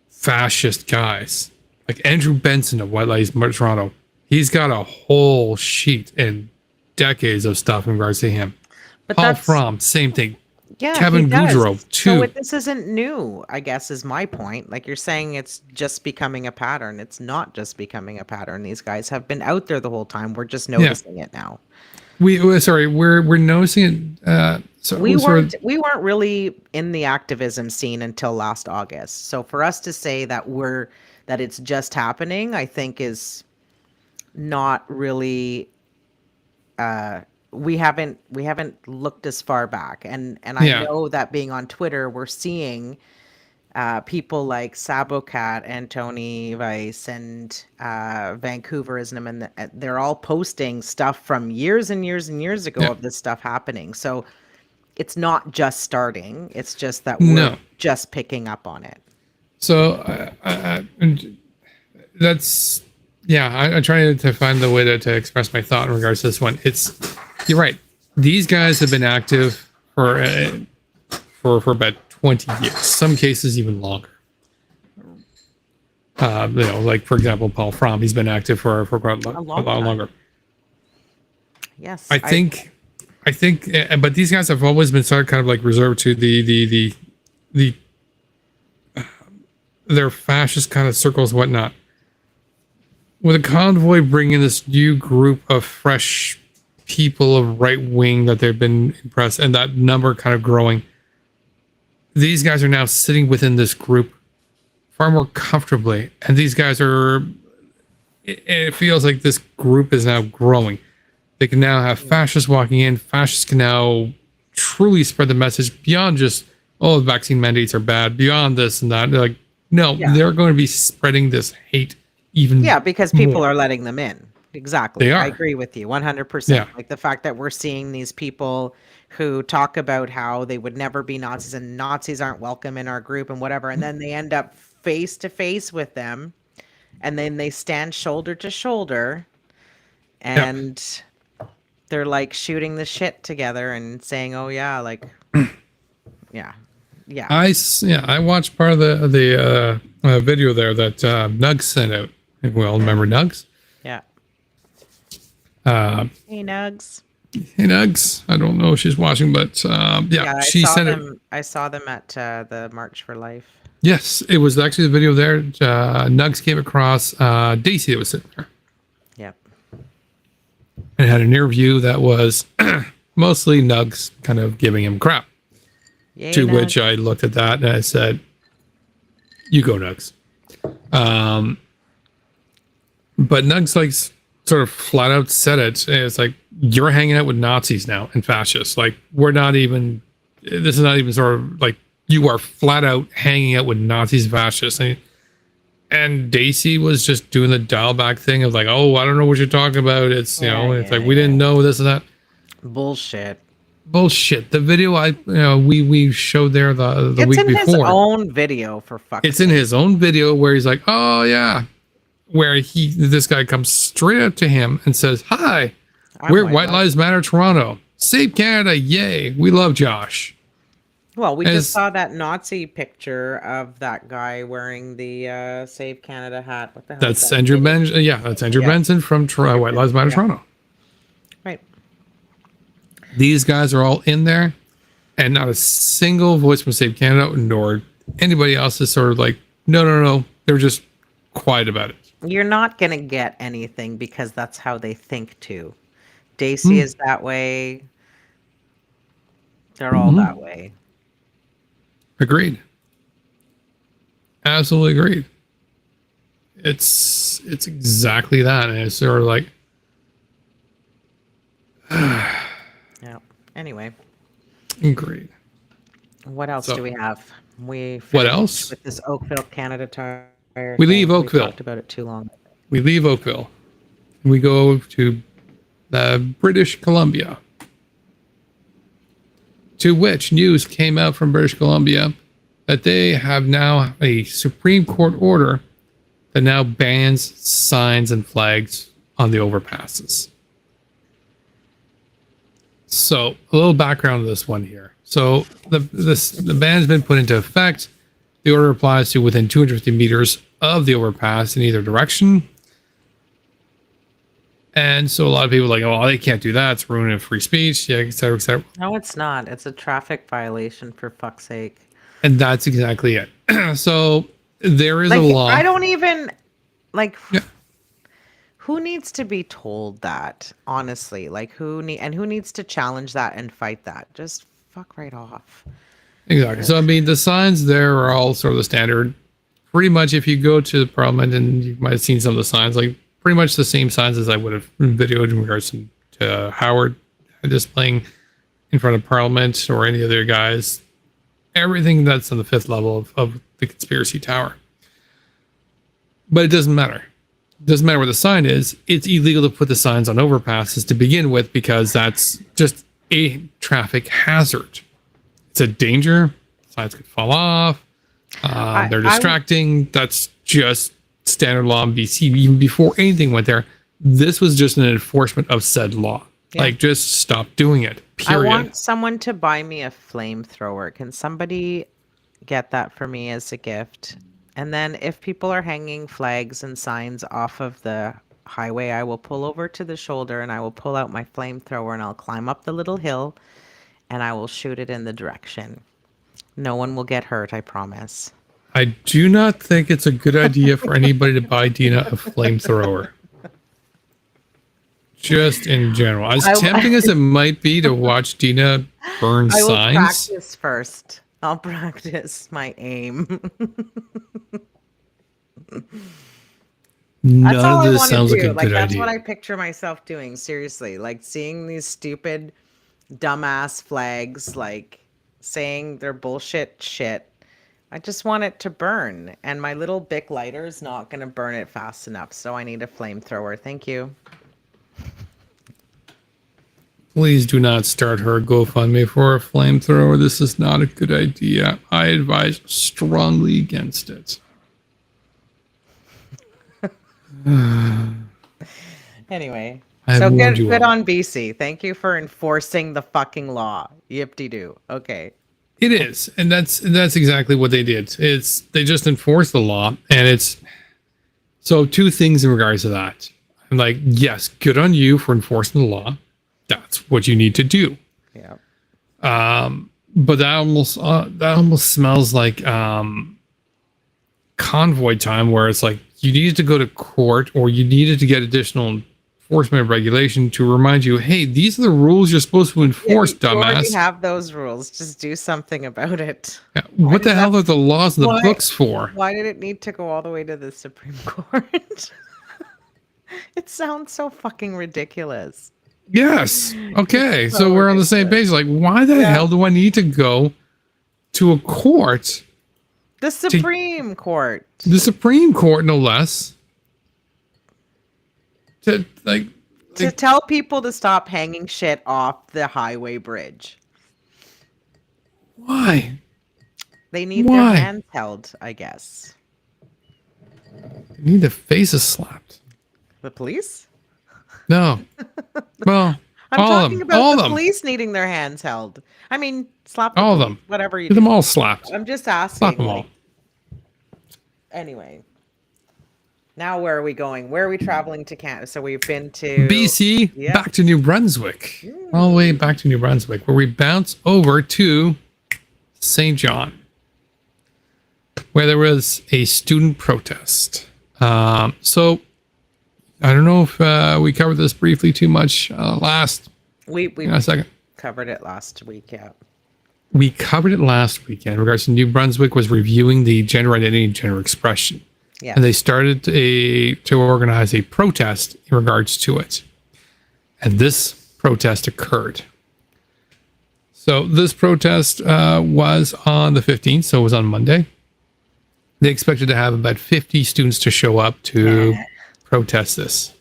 fascist guys. Like Andrew Benson of White Lies Toronto. He's got a whole sheet and decades of stuff in regards to him. But Paul Fromm, same thing. Yeah, Kevin Goudreau, too. So this isn't new, I guess, is my point. Like you're saying it's just becoming a pattern. It's not just becoming a pattern. These guys have been out there the whole time. We're just noticing it now. We're noticing it. We weren't really in the activism scene until last August. So for us to say that it's just happening, I think is not really. We haven't looked as far back, and I know that being on Twitter, we're seeing people like Sabocat and Tony Weiss and Vancouverism, and they're all posting stuff from years and years and years ago of this stuff happening. So it's not just starting; it's just that we're just picking up on it. So that's I try to find the way to express my thought in regards to this one. You're right. These guys have been active for about 20 years. Some cases even longer. Like for example, Paul Fromm. He's been active for quite a lot longer. Yes, I think. But these guys have always been sort of kind of like reserved to the their fascist kind of circles, whatnot. With a convoy bringing this new group of fresh people of right wing that they've been impressed, and that number kind of growing, these guys are now sitting within this group far more comfortably, and these guys are. It feels like this group is now growing. They can now have fascists walking in. Fascists can now truly spread the message beyond just the vaccine mandates are bad. Beyond this and that, they're like, no, they're going to be spreading this hate. Because people are letting them in. Exactly. They are. I agree with you 100%. Like the fact that we're seeing these people who talk about how they would never be Nazis and Nazis aren't welcome in our group and whatever. And then they end up face to face with them and then they stand shoulder to shoulder and they're like shooting the shit together and saying, oh yeah, like, yeah. I watched part of the video there that Nugs sent out. Well, remember Nugs? Yeah. Hey Nugs. Hey Nugs. I don't know if she's watching, but she sent it. I saw them at the March for Life. Yes, it was actually the video there. Nugs came across Daisy that was sitting there. Yep. And had an interview that was mostly Nugs kind of giving him crap. Yay, to Nugs. which I looked at that and I said, you go Nugs. But Nugs likes sort of flat out said it. It's like, you're hanging out with Nazis now and fascists. Like, we're not even, this is not even sort of like, you are flat out hanging out with Nazis, fascists. And Daisy was just doing the dial back thing of like, oh, I don't know what you're talking about. It's, it's like, we didn't know this and that. Bullshit. The video we showed there the week before. It's in his own video, for fuck's sake. It's in his own video where he's like, oh yeah. Where this guy comes straight up to him and says, hi, we're White Lives Matter Toronto. Save Canada, yay. We love Josh. Well, we just saw that Nazi picture of that guy wearing the Save Canada hat. What the hell? That's Andrew Benson. Yeah, that's Andrew Benson from White Lives Matter Toronto. Right. These guys are all in there, and not a single voice from Save Canada nor anybody else is sort of like, no. They're just quiet about it. You're not going to get anything because that's how they think too. Daisy is that way. They're all that way. Agreed. Absolutely agreed. It's exactly that. And it's sort of like, yeah. Anyway. Agreed. What else do we have? What else? With this Oakville, Canada tire. We leave Oakville. We talked about it too long. We leave Oakville. We go to British Columbia. To which news came out from British Columbia that they have now a Supreme Court order that now bans signs and flags on the overpasses. So a little background to this one here. So the ban's been put into effect. The order applies to within 250 meters of the overpass in either direction. And so a lot of people are like, oh, they can't do that. It's ruining free speech, yeah, et cetera, et cetera. No, it's not. It's a traffic violation, for fuck's sake. And that's exactly it. So there is a law. I don't even, who needs to be told that, honestly? Like, who needs to challenge that and fight that? Just fuck right off. Exactly. So, I mean, the signs there are all sort of the standard. Pretty much if you go to the Parliament, and you might have seen some of the signs, like pretty much the same signs as I would have videoed in regards to Howard displaying in front of Parliament or any other guys. Everything that's on the fifth level of the conspiracy tower. But it doesn't matter. It doesn't matter where the sign is. It's illegal to put the signs on overpasses to begin with because that's just a traffic hazard. It's a danger. Signs could fall off. They're distracting. That's just standard law in BC. Even before anything went there, this was just an enforcement of said law. Yeah. Like, just stop doing it. Period. I want someone to buy me a flamethrower. Can somebody get that for me as a gift? And then if people are hanging flags and signs off of the highway, I will pull over to the shoulder and I will pull out my flamethrower and I'll climb up the little hill and I will shoot it in the direction. No one will get hurt, I promise. I do not think it's a good idea for anybody to buy Deana a flamethrower. Just in general. As tempting as it might be to watch Deana burn signs. I will practice first. I'll practice my aim. None of this sounds like a good idea. That's what I picture myself doing, seriously. Like, seeing these stupid, dumbass flags, like, saying they're bullshit shit. I just want it to burn. And my little Bic lighter is not going to burn it fast enough. So I need a flamethrower. Thank you. Please do not start her GoFundMe for a flamethrower. This is not a good idea. I advise strongly against it. Anyway, so good on BC. Thank you for enforcing the fucking law. Yip-de-doo. Okay. It is, and that's exactly what they did. They just enforced the law, and it's so two things in regards to that. I'm like, yes, good on you for enforcing the law. That's what you need to do. Yeah. But that almost smells like convoy time, where it's like you needed to go to court or you needed to get additional enforcement regulation to remind you, hey, these are the rules you're supposed to enforce, dumbass. You already have those rules. Just do something about it. Yeah, what the hell are the laws in the books for? Why did it need to go all the way to the Supreme Court? It sounds so fucking ridiculous. Yes. Okay. So So we're on the same page. Like, why the hell do I need to go to a court, The Supreme Court. the Supreme Court, no less, to To tell people to stop hanging shit off the highway bridge. why? They need Why? their hands held, I guess. They need their faces slapped. The police? No. Well, I'm all of talking them. about All of the them. police needing their hands held. I mean, slap the All of police, them. whatever you Get do. them all slapped. I'm just asking. Slap them all. like, anyway. Now where are we going? Where are we traveling to Canada? So we've been to BC, Yeah. back to New Brunswick. All the way back to New Brunswick, where we bounce over to St. John, where there was a student protest. So I don't know if we covered this briefly too much last we in a second. covered it last week, yeah. We covered it last weekend in regards to New Brunswick was reviewing the gender identity and gender expression. Yeah. And they started to organize a protest in regards to it. And this protest occurred. So this protest was on the 15th, so it was on Monday. They expected to have about 50 students to show up to protest this.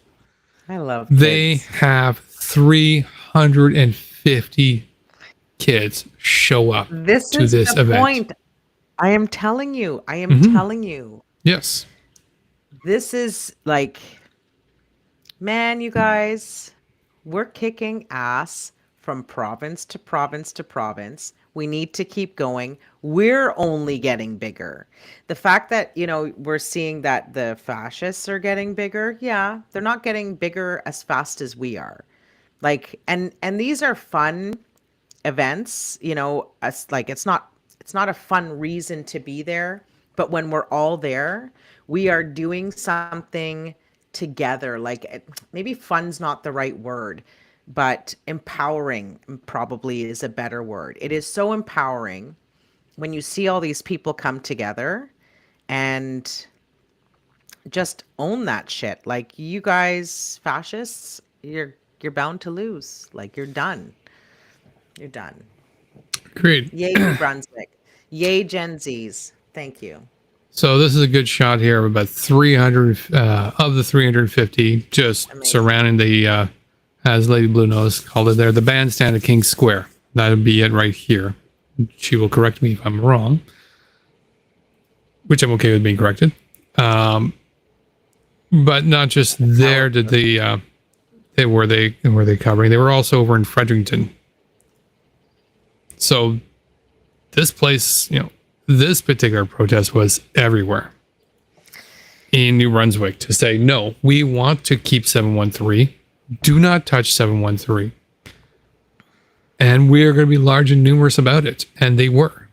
I love They kids. have 350 kids show up This to is this the event. point. I am telling you. I am telling you. Yes. This is like, man, you guys, we're kicking ass from province to province to province. We need to keep going. We're only getting bigger. The fact that, we're seeing that the fascists are getting bigger. Yeah, they're not getting bigger as fast as we are. Like, and these are fun events, it's not a fun reason to be there, but when we're all there, we are doing something together. Like, maybe fun's not the right word, but empowering probably is a better word. It is so empowering when you see all these people come together and just own that shit. Like, you guys, fascists, you're bound to lose. Like, you're done. You're done. Agreed. Yay, New Brunswick. Yay, Gen Zs. Thank you. So this is a good shot here of about 300 of the 350 just surrounding the, as Lady Blue Nose called it there, the bandstand at King Square. That would be it right here. She will correct me if I'm wrong, which I'm okay with being corrected. But not just there did they were they covering. They were also over in Fredericton. So this place, this particular protest was everywhere in New Brunswick to say, no, we want to keep 713. Do not touch 713. And we are going to be large and numerous about it. And they were.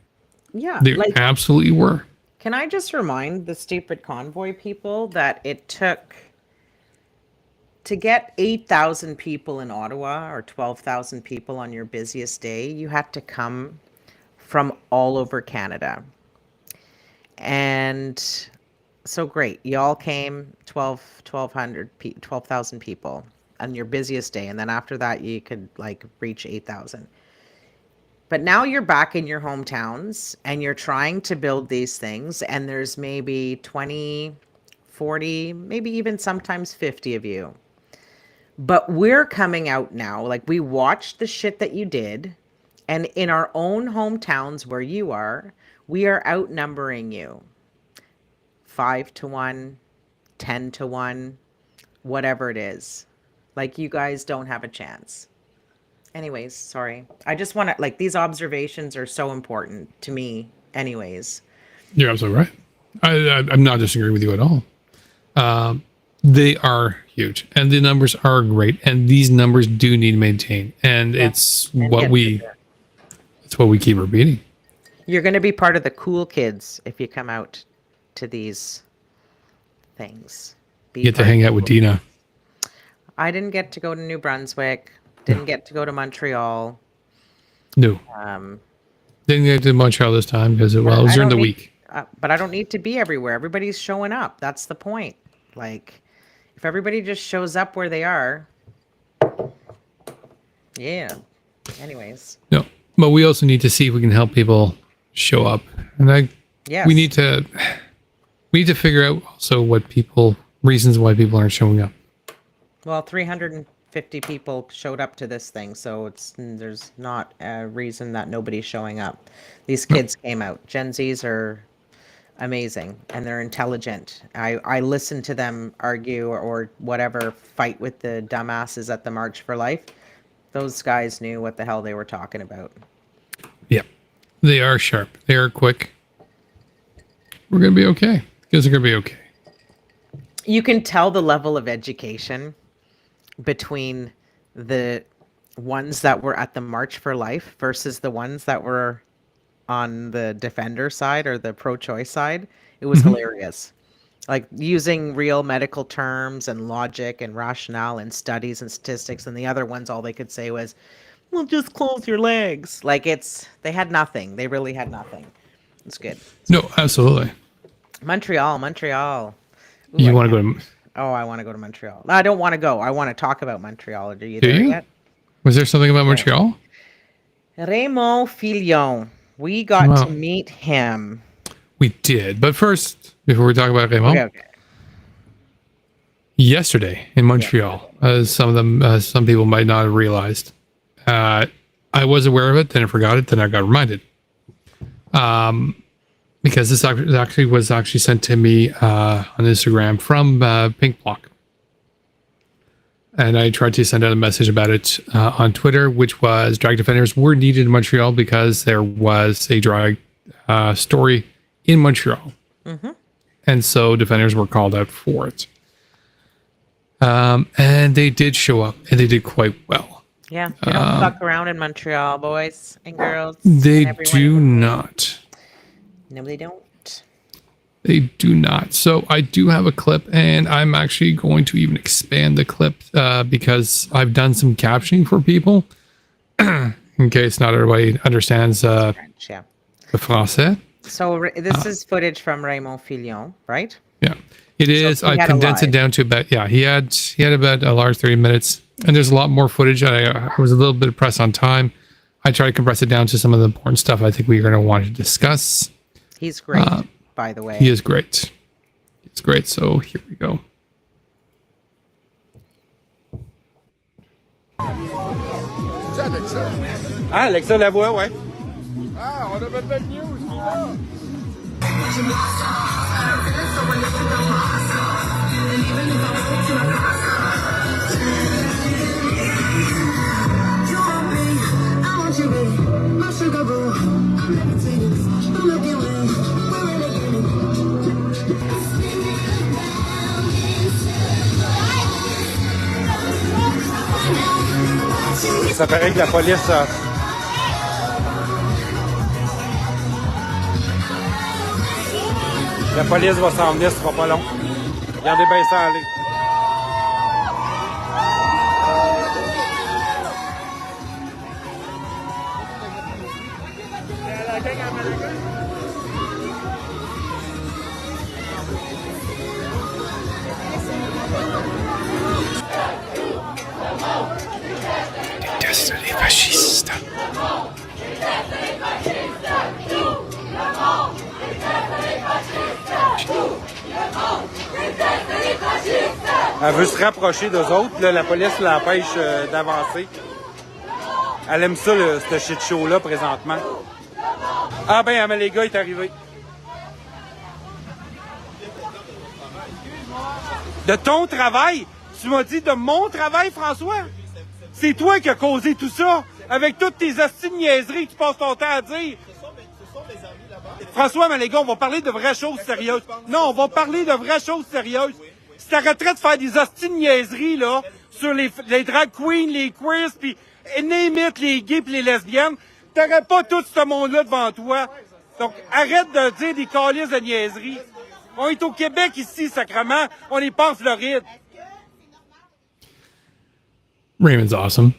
Yeah. They absolutely were. Can I just remind the stupid convoy people that it took to get 8,000 people in Ottawa or 12,000 people on your busiest day, you had to come from all over Canada. And so great. Y'all came 12,000 people on your busiest day. And then after that, you could reach 8,000. But now you're back in your hometowns and you're trying to build these things. And there's maybe 20, 40, maybe even sometimes 50 of you. But we're coming out now, we watched the shit that you did, and in our own hometowns where you are, we are outnumbering you. 5-1, 10-1, whatever it is. You guys don't have a chance. Anyways, sorry. I just want to, these observations are so important to me anyways. You're absolutely right. I'm not disagreeing with you at all. They are huge and the numbers are great, and these numbers do need to maintain, and it's what we keep repeating. You're going to be part of the cool kids if you come out to these things. You get to hang out with Deana. I didn't get to go to New Brunswick, didn't get to go to Montreal. No. Didn't get to Montreal this time because it was during the week. But I don't need to be everywhere. Everybody's showing up. That's the point. If everybody just shows up where they are, yeah. Anyways, No, but we also need to see if we can help people show up, and yes. we need to figure out also reasons why people aren't showing up. Well, 350 people showed up to this thing, so there's not a reason that nobody's showing up. These kids came out. Gen Zs are amazing, and they're intelligent. I listen to them argue or whatever, fight with the dumbasses at the March for Life. Those guys knew what the hell they were talking about. Yeah, they are sharp. They are quick. We're gonna be okay. Kids are gonna be okay. You can tell the level of education between the ones that were at the March for Life versus the ones that were on the defender side or the pro-choice side. It was hilarious. Like using real medical terms and logic and rationale and studies and statistics, and the other ones, all they could say was, well, just close your legs. Like they had nothing. They really had nothing. It's good. No, absolutely. Montreal. Ooh, You want to go to? Oh, I want to go to Montreal. No, I don't want to go. I want to talk about Montreal. Are you Do there you? yet? Was there something about Montreal? Raymond Filion. We got Wow. to meet him. We did, but first, before we talk about Raymond, Okay. yesterday in Montreal, some people might not have realized. I was aware of it, then I forgot it, then I got reminded. Because this actually was sent to me on Instagram from Pink Block. And I tried to send out a message about it on Twitter, which was drag defenders were needed in Montreal because there was a drag story in Montreal. And so defenders were called out for it. And they did show up, and they did quite well. Yeah, they don't fuck around in Montreal, boys and girls. They and do not. No, they don't. They do not. So I do have a clip, and I'm actually going to even expand the clip because I've done some captioning for people in case not everybody understands French, yeah. the français. So this is footage from Raymond Filion, right? Yeah, it is. he I had a condensed it live. down to about he had about a large 30 minutes, and there's a lot more footage. I was a little bit pressed on time. I tried to compress it down to some of the important stuff I think we're going to want to discuss. He's great, by the way. He is great. It's great. So here we go. C'est Alexa. Ah, Alexa Lavoie, ouais. Ah, on avait belle news, il est là. Ça paraît que la police... La police va s'en venir, ce sera pas long. Regardez bien ça aller. Déteste les fascistes. Elle veut se rapprocher d'eux autres. Là, la police l'empêche d'avancer. Elle aime ça, ce shit show-là, présentement. Ah ben, Amaléga est arrivé. De ton travail? Tu m'as dit de mon travail, François? C'est toi qui as causé tout ça, avec toutes tes hosties de niaiseries que tu passes ton temps à dire. François Maléga, on va parler de vraies choses sérieuses. Non, on va parler de vraies choses sérieuses. Si t'arrêterais de faire des hosties de niaiseries, là, sur les drag queens, les queers, pis name it, les gays pis les lesbiennes, t'aurais pas tout ce monde-là devant toi. Donc, arrête de dire des calices de niaiseries. On est au Québec ici, sacrement. On n'est pas en Floride. Raymond's awesome.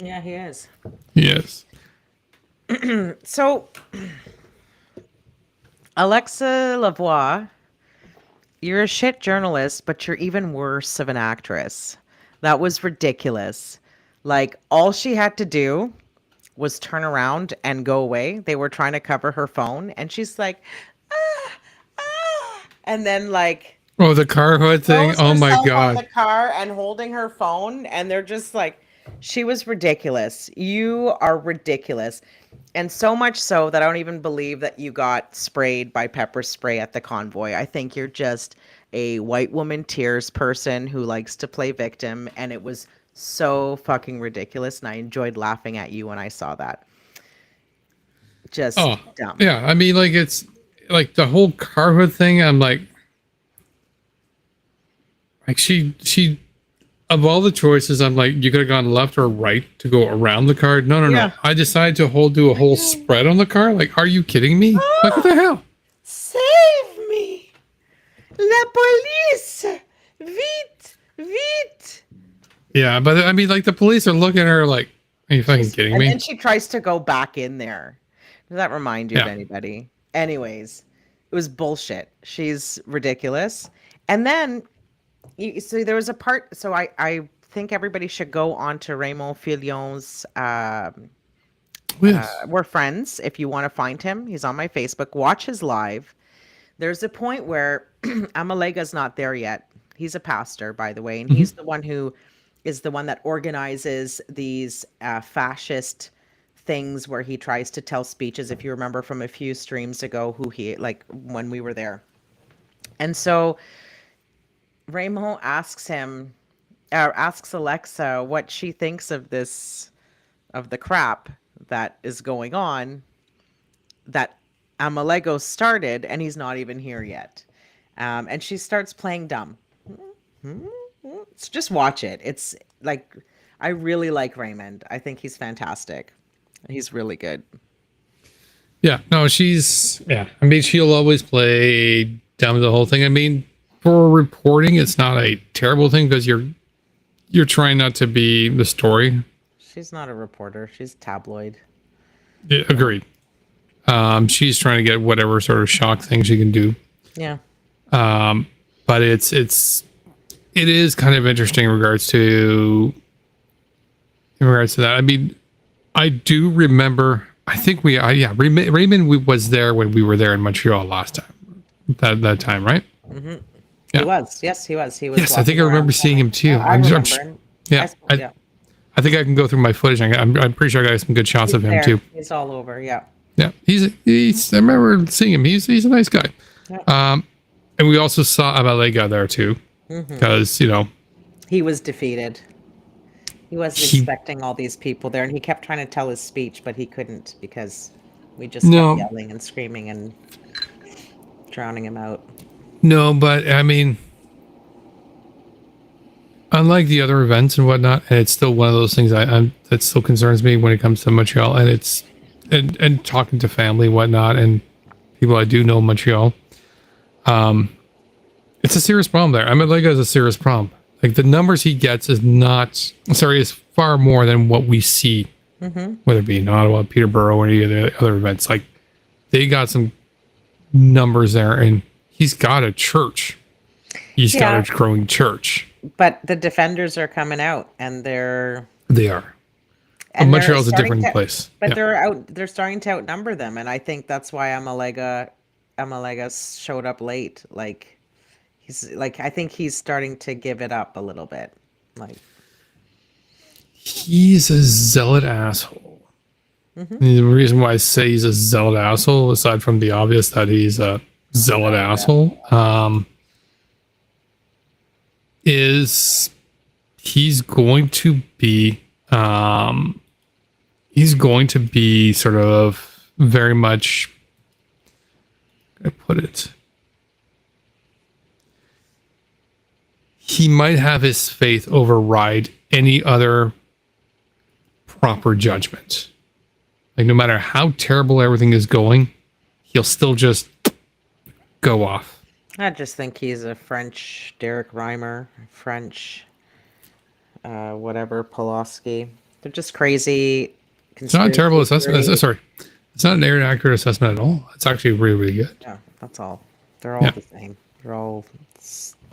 Yeah, he is. Yes. So, Alexa Lavoie You're a shit journalist, but you're even worse of an actress. That was ridiculous. Like, all she had to do was turn around and go away. They were trying to cover her phone, and she's like, ah, ah, and then like Oh, the car hood thing. throws Oh my herself on the god. car and holding her phone, and they're just like, she was ridiculous. You are ridiculous. And so much so that I don't even believe that you got sprayed by pepper spray at the convoy. I think you're just a white woman tears person who likes to play victim, and it was so fucking ridiculous, and I enjoyed laughing at you when I saw that. Just Oh, dumb. yeah. I mean, like, it's like the whole car hood thing. I'm like she, of all the choices, I'm like, you could have gone left or right to go around the car. No, no, Yeah. no. I decided to do a whole spread on the car. Like, are you kidding me? Like, what the hell? Save me! La police! Vite! Vite! Yeah, but I mean, like, the police are looking at her like, are you fucking kidding And me? then she tries to go back in there. Does that remind you of Yeah. anybody? Anyways, it was bullshit. She's ridiculous. And then, so there was a part. So I think everybody should go on to Raymond Fillon's. Yes. We're friends. If you want to find him, he's on my Facebook. Watch his live. There's a point where Amalega's not there yet. He's a pastor, by the way, and he's the one who is the one that organizes these fascist things where he tries to tell speeches. If you remember from a few streams ago, who he like when we were there, and so Raymond asks him, asks Alexa what she thinks of this, of the crap that is going on, that Amalego started, and he's not even here yet. And she starts playing dumb. So just watch it. It's like, I really like Raymond. I think he's fantastic. He's really good. Yeah. No, yeah. I mean, she'll always play dumb the whole thing. I mean, for reporting, it's not a terrible thing because you're trying not to be the story. She's not a reporter. She's tabloid. Yeah, agreed. She's trying to get whatever sort of shock thing she can do. Yeah. But it is kind of interesting in regards to that. I mean, I do remember. I think Raymond was there when we were there in Montreal last time. That time, right? Mm-hmm. Yeah. He was. Yes, he was. He was. Yes, I think I walking remember around. seeing him too. I remember him. Yeah, I think I can go through my footage. I'm pretty sure I got some good shots of him there. too. He's all over. Yeah. Yeah, he's. I remember seeing him. He's a nice guy. Yeah. And we also saw Amalega there too, because he was defeated. He wasn't expecting all these people there, and he kept trying to tell his speech, but he couldn't because we just kept yelling and screaming and drowning him out. No, but I mean, unlike the other events and whatnot, and it's still one of those things that still concerns me when it comes to Montreal, and it's and talking to family and whatnot and people I do know in Montreal. It's a serious problem there. I mean, Lega is a serious problem. Like, the numbers he gets is far more than what we see, whether it be in Ottawa, Peterborough, or any of the other events. Like, they got some numbers there, and he's got a church. He's got a growing church. But the defenders are coming out, and they are. And Montreal's a different place. But they're starting to outnumber them, and I think that's why Amalega showed up late. I think he's starting to give it up a little bit. Like, he's a zealot asshole. The reason why I say he's a zealot asshole, aside from the obvious that he's a zealot asshole, is he's going to be sort of very much, I put it, he might have his faith override any other proper judgment. Like, no matter how terrible everything is going, he'll still just go off. I just think he's a French Derek Reimer, French whatever, Pulaski. They're just crazy. It's not a terrible assessment. Sorry. It's not an inaccurate assessment at all. It's actually really, really good. Yeah, that's all. They're all the same. They're all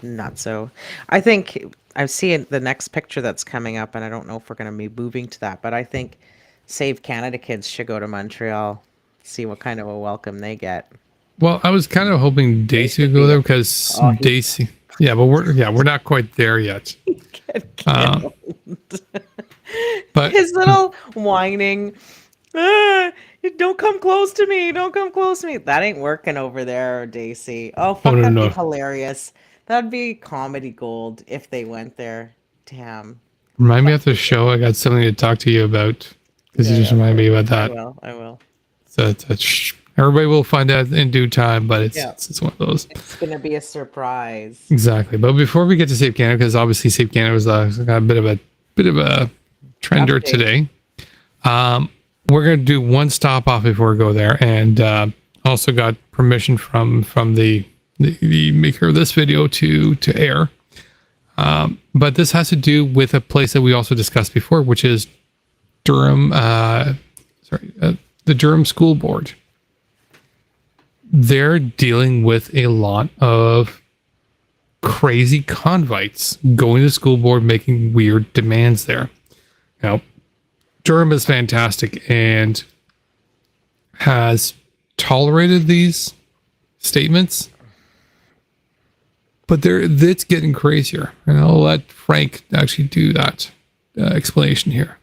not so. I think I see the next picture that's coming up, and I don't know if we're going to be moving to that, but I think Save Canada kids should go to Montreal, see what kind of a welcome they get. Well, I was kind of hoping Daisy would go there because Daisy. Yeah, but we're not quite there yet. But His little whining, don't come close to me, don't come close to me. That ain't working over there, Daisy. Oh, fuck, that'd be hilarious. That'd be comedy gold if they went there. Damn. Remind me after the show, I got something to talk to you about because you just reminded me about that. I will. So everybody will find out in due time, but it's one of those. It's going to be a surprise. Exactly. But before we get to Save Canada, because obviously Save Canada was got a bit of a trender Update today. We're going to do one stop off before we go there, and also got permission from the maker of this video to air. But this has to do with a place that we also discussed before, which is Durham. The Durham Schoolboard. They're dealing with a lot of crazy convites going to the school board, making weird demands there. Now, Durham is fantastic and has tolerated these statements, but it's getting crazier. And I'll let Frank actually do that explanation here.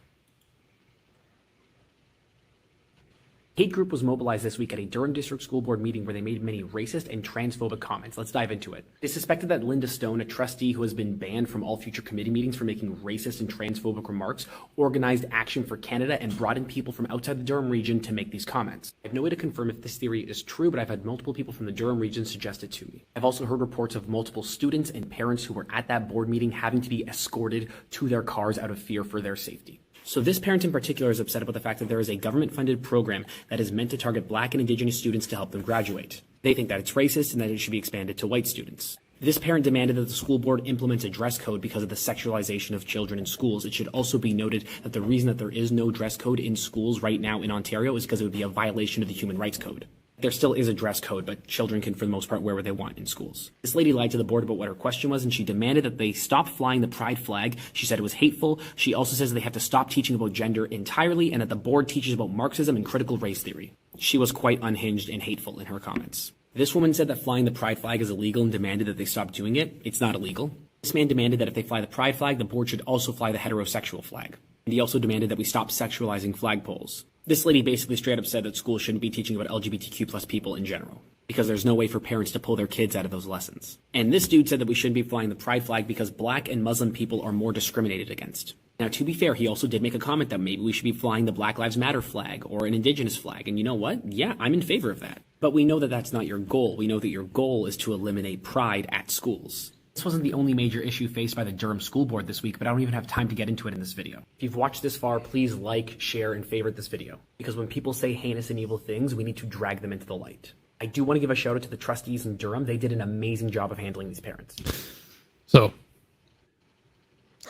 Hate group was mobilized this week at a Durham District School Board meeting where they made many racist and transphobic comments. Let's dive into it. They suspected that Linda Stone, a trustee who has been banned from all future committee meetings for making racist and transphobic remarks, organized Action for Canada and brought in people from outside the Durham region to make these comments. I have no way to confirm if this theory is true, but I've had multiple people from the Durham region suggest it to me. I've also heard reports of multiple students and parents who were at that board meeting having to be escorted to their cars out of fear for their safety. So this parent in particular is upset about the fact that there is a government-funded program that is meant to target Black and Indigenous students to help them graduate. They think that it's racist and that it should be expanded to white students. This parent demanded that the school board implements a dress code because of the sexualization of children in schools. It should also be noted that the reason that there is no dress code in schools right now in Ontario is because it would be a violation of the Human Rights Code. There still is a dress code, but children can, for the most part, wear what they want in schools. This lady lied to the board about what her question was, and she demanded that they stop flying the pride flag. She said it was hateful. She also says they have to stop teaching about gender entirely, and that the board teaches about Marxism and critical race theory. She was quite unhinged and hateful in her comments. This woman said that flying the pride flag is illegal and demanded that they stop doing it. It's not illegal. This man demanded that if they fly the pride flag, the board should also fly the heterosexual flag. And he also demanded that we stop sexualizing flagpoles. This lady basically straight up said that schools shouldn't be teaching about LGBTQ plus people in general, because there's no way for parents to pull their kids out of those lessons. And this dude said that we shouldn't be flying the pride flag because Black and Muslim people are more discriminated against. Now, to be fair, he also did make a comment that maybe we should be flying the Black Lives Matter flag or an Indigenous flag. And you know what? Yeah, I'm in favor of that. But we know that that's not your goal. We know that your goal is to eliminate pride at schools. This wasn't the only major issue faced by the Durham School Board this week, but I don't even have time to get into it in this video. If you've watched this far, please like, share, and favorite this video. Because when people say heinous and evil things, we need to drag them into the light. I do want to give a shout out to the trustees in Durham. They did an amazing job of handling these parents. So,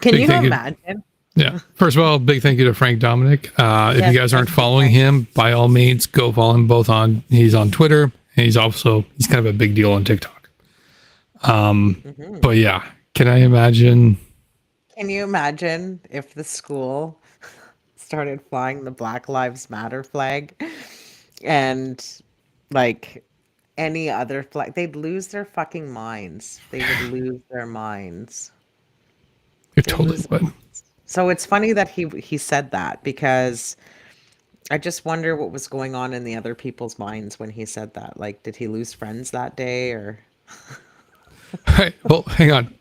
can you imagine? Yeah. First of all, big thank you to Frank Dominic. If you guys aren't following him, by all means, go follow him both he's on Twitter, and he's kind of a big deal on TikTok. But yeah, can you imagine if the school started flying the Black Lives Matter flag and like any other flag? They'd lose their fucking minds. They would lose their minds. It totally would. So it's funny that he said that, because I just wonder what was going on in the other people's minds when he said that. Like, did he lose friends that day, or? All right, well, hang on.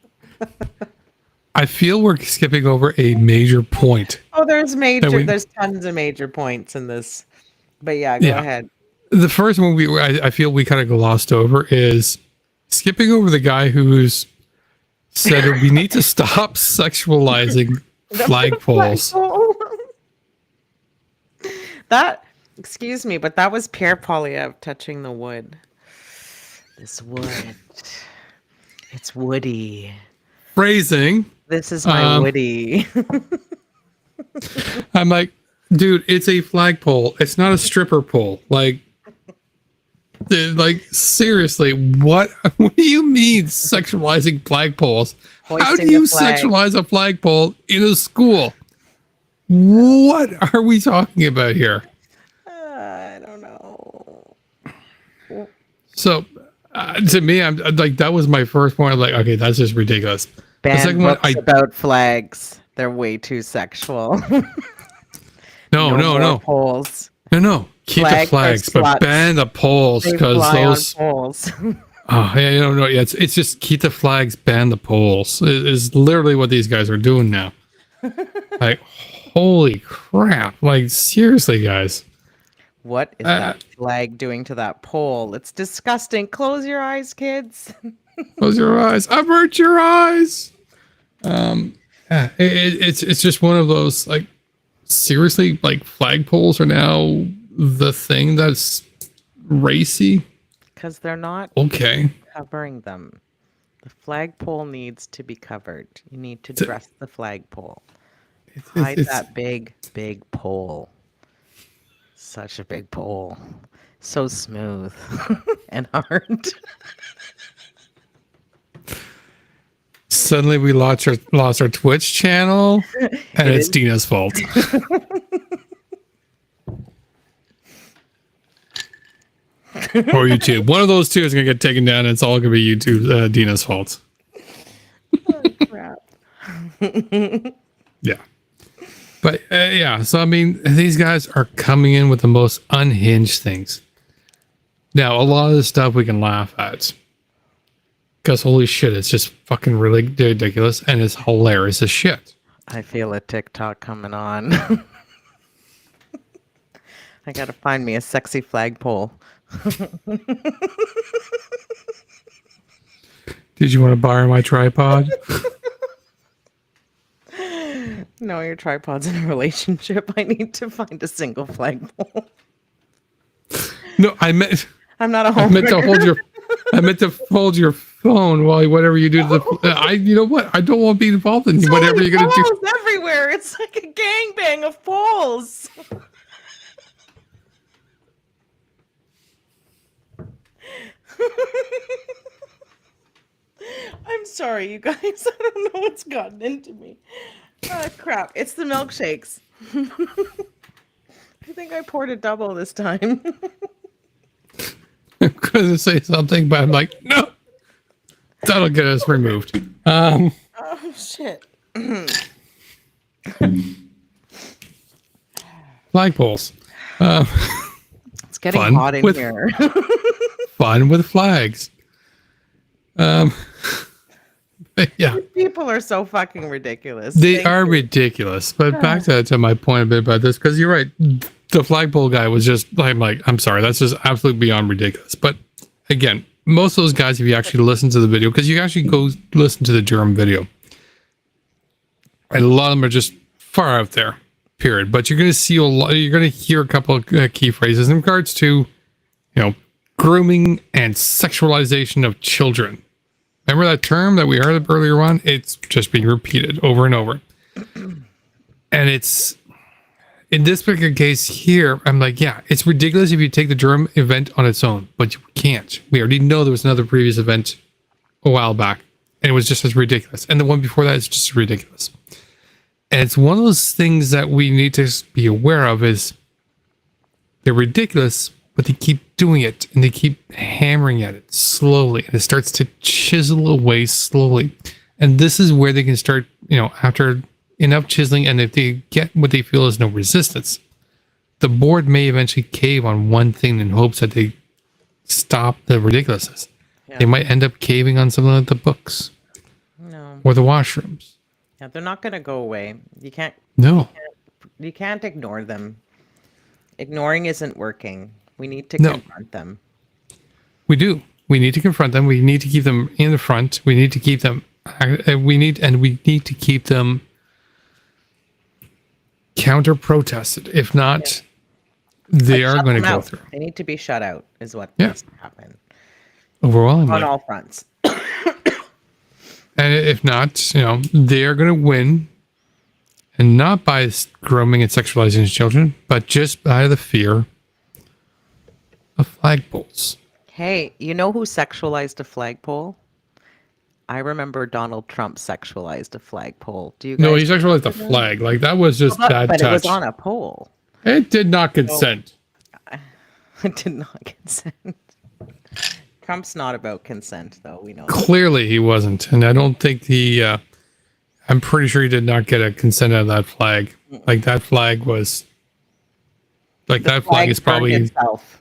I feel we're skipping over a major point. Oh, there's tons of major points in this. But go ahead. The first one I feel we kind of glossed over is skipping over the guy who's said we need to stop sexualizing flagpoles. That, excuse me, but that was Pierre Poilievre touching the wood. This wood. It's woody. Phrasing. This is my woody. I'm like, dude, it's a flagpole. It's not a stripper pole. Like, Dude, like, seriously, what do you mean sexualizing flagpoles? How do Hoisting you the flag. sexualize a flagpole in a school? What are we talking about here? I don't know. So, to me, I'm like, that was my first point. Like, okay, that's just ridiculous. The Ban second one, books about flags. They're way too sexual. no. more Poles. No. Keep Flag the flags, for but sluts. ban the poles They because fly those. on poles. Oh, yeah, no. Yeah, it's just keep the flags, ban the poles. Is literally what these guys are doing now. Like, holy crap! Like, seriously, guys. What is that flag doing to that pole? It's disgusting. Close your eyes, kids. Close your eyes. Avert your eyes. It's just one of those, like, seriously, like, flagpoles are now the thing that's racy. Because they're not Okay. covering them. The flagpole needs to be covered. You need to dress the flagpole. Hide that big pole. Such a big pole. So smooth and hard. Suddenly we lost our Twitch channel, and it's Deana's fault. Or YouTube. One of those two is going to get taken down, and it's all going to be YouTube, Deana's fault. Oh, crap. Yeah. But, yeah, so, I mean, these guys are coming in with the most unhinged things. Now, a lot of this stuff we can laugh at. Because, holy shit, it's just fucking really ridiculous, and it's hilarious as shit. I feel a TikTok coming on. I gotta find me a sexy flagpole. Did you want to borrow my tripod? No, your tripod's in a relationship. I need to find a single flagpole. No, I meant I'm not a I meant to homewrecker. hold your phone while whatever you do to the. You know what? I don't want to be involved in So whatever many you're gonna do. poles everywhere. It's like a gangbang of poles. I'm sorry, you guys. I don't know what's gotten into me. Oh, crap. It's the milkshakes. I think I poured a double this time. I'm gonna say something, but I'm like, no. That'll get us removed. Oh, shit. Flagpoles. It's getting Fun hot in with- here. Fun with flags. Yeah. People are so fucking ridiculous. They Thank are you. ridiculous. But back to my point a bit about this, because you're right. The flagpole guy was just I'm sorry, that's just absolutely beyond ridiculous. But again, most of those guys, if you actually listen to the video, because you actually go listen to the Durham video, and a lot of them are just far out there, period. But you're going to see a lot, you're going to hear a couple of key phrases in regards to, grooming and sexualization of children. Remember that term that we heard earlier on? It's just being repeated over and over. And it's, in this particular case here, I'm like, yeah, it's ridiculous if you take the Durham event on its own, but you can't. We already know there was another previous event a while back, and it was just as ridiculous. And the one before that is just ridiculous. And it's one of those things that we need to be aware of is they're ridiculous, but they keep doing it, and they keep hammering at it slowly, and it starts to chisel away slowly. And this is where they can start, after enough chiseling, and if they get what they feel is no resistance, the board may eventually cave on one thing in hopes that they stop the ridiculousness. Yeah. They might end up caving on something like the books No. or the washrooms. Yeah, they're not going to go away. You can't ignore them. Ignoring isn't working. We need to confront them. We do. We need to confront them. We need to keep them in the front. We need to keep them. We need to keep them counter protested. If not, they are going to go through. They need to be shut out. Is what Yeah. needs to happen Overwhelmingly. on all fronts. And if not, they are going to win, and not by grooming and sexualizing children, but just by the fear of flagpoles. Hey, you know who sexualized a flagpole? I remember Donald Trump sexualized a flagpole. Do you guys? No, he sexualized the flag. Like that was just bad but touch. it was on a pole. It did not consent. It did not consent. Trump's not about consent, though. We know. Clearly, he wasn't, and I don't think he. I'm pretty sure he did not get a consent out of that flag. Like that flag was. Like that flag is probably. Itself.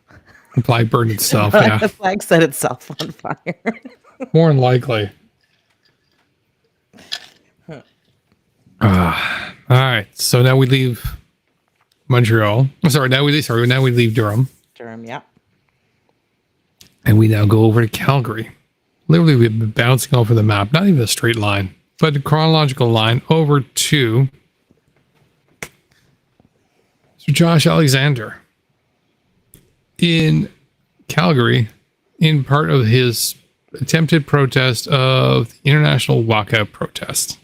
The flag burned itself. Yeah, The flag set itself on fire. more than likely. All right, so now we leave Montreal. Now we leave Durham, Durham, yeah. and we now go over to Calgary. Literally, we've been bouncing over the map, not even a straight line, but a chronological line over to Sir Josh Alexander in Calgary, in part of his attempted protest of the international walkout protest.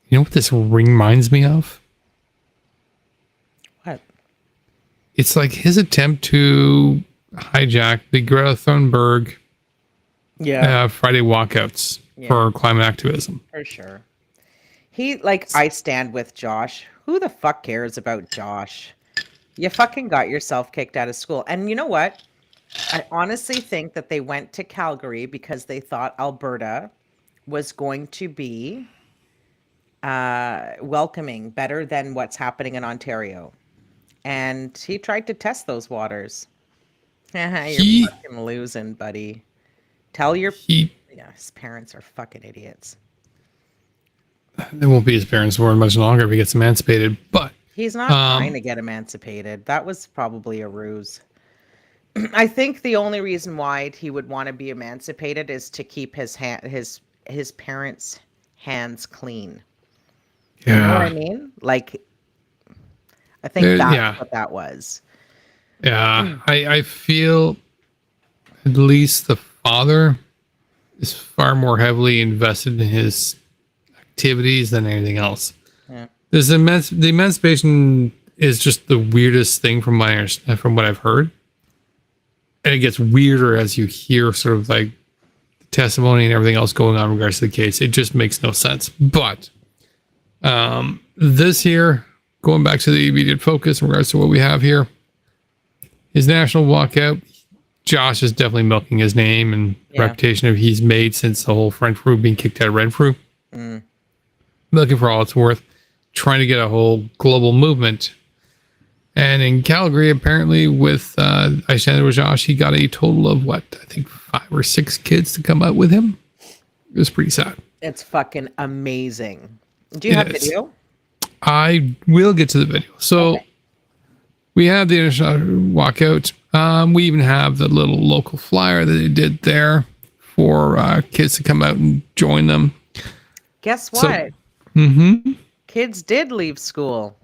You know what this reminds me of? What? It's like his attempt to hijack the Greta Thunberg Friday walkouts for climate activism. For sure. I stand with Josh. Who the fuck cares about Josh? You fucking got yourself kicked out of school. And you know what? I honestly think that they went to Calgary because they thought Alberta was going to be welcoming, better than what's happening in Ontario. And he tried to test those waters. You're fucking losing, buddy. Tell his parents are fucking idiots. It won't be his parents for much longer if he gets emancipated, but he's not trying to get emancipated. That was probably a ruse. I think the only reason why he would want to be emancipated is to keep his parents' hands clean. Yeah. You know what I mean? Like, I think that's what that was. Yeah, I feel at least the father is far more heavily invested in his activities than anything else. Yeah. The emancipation is just the weirdest thing from what I've heard, and it gets weirder as you hear sort of like the testimony and everything else going on in regards to the case. It just makes no sense. But this here, going back to the immediate focus in regards to what we have here, his national walkout. Josh is definitely milking his name and reputation of he's made since the whole Renfrew being kicked out of Renfrew. Milking for all it's worth, trying to get a whole global movement. And in Calgary, apparently with I stand with Josh, he got a total of I think 5 or 6 kids to come out with him. It was pretty sad. It's fucking amazing. Do you have video? I will get to the video. So we have the international walkout. We even have the little local flyer that they did there for kids to come out and join them. Guess what? Kids did leave school.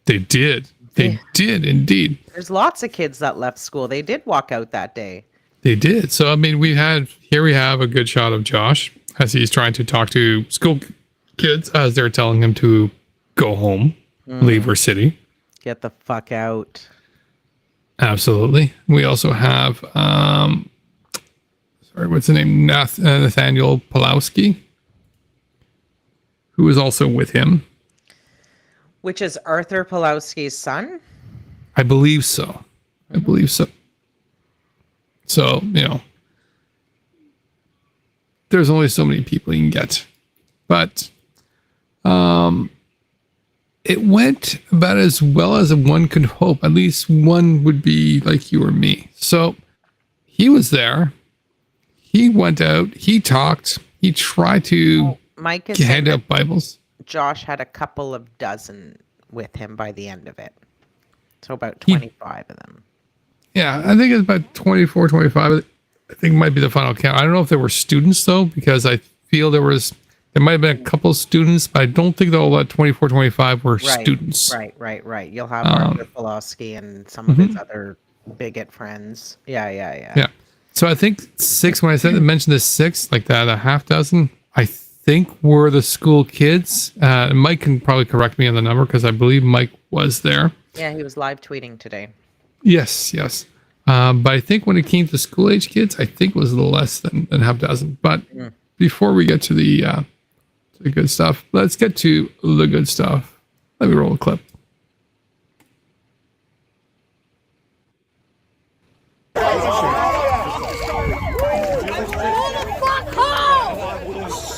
They did. They did indeed. There's lots of kids that left school. They did walk out that day. They did. So, I mean, we have a good shot of Josh as he's trying to talk to school kids as they're telling him to go home, leave our city. Get the fuck out. Absolutely. We also have, what's the name? Nathaniel Pulowski, who is also with him. Which is Arthur Pulowski's son? I believe so. So, there's only so many people you can get. But it went about as well as one could hope. At least one would be like you or me. So he was there. He went out. He talked. He tried to hand out Bibles. Josh had a couple of dozen with him by the end of it. So about 25 of them. Yeah, I think it's about 24, 25. I think it might be the final count. I don't know if there were students, though, because I feel there might have been a couple of students, but I don't think all that 24, 25 were students. Right. You'll have Arthur Pulowski and some of his other bigot friends. Yeah. So I think 6, when I mentioned the 6, like that, a half dozen, I think were the school kids. Mike can probably correct me on the number because I believe Mike was there. Yeah, he was live tweeting today. Yes. But I think when it came to school age kids, I think it was a little less than half dozen. But before we get to the good stuff, let's get to the good stuff. Let me roll a clip.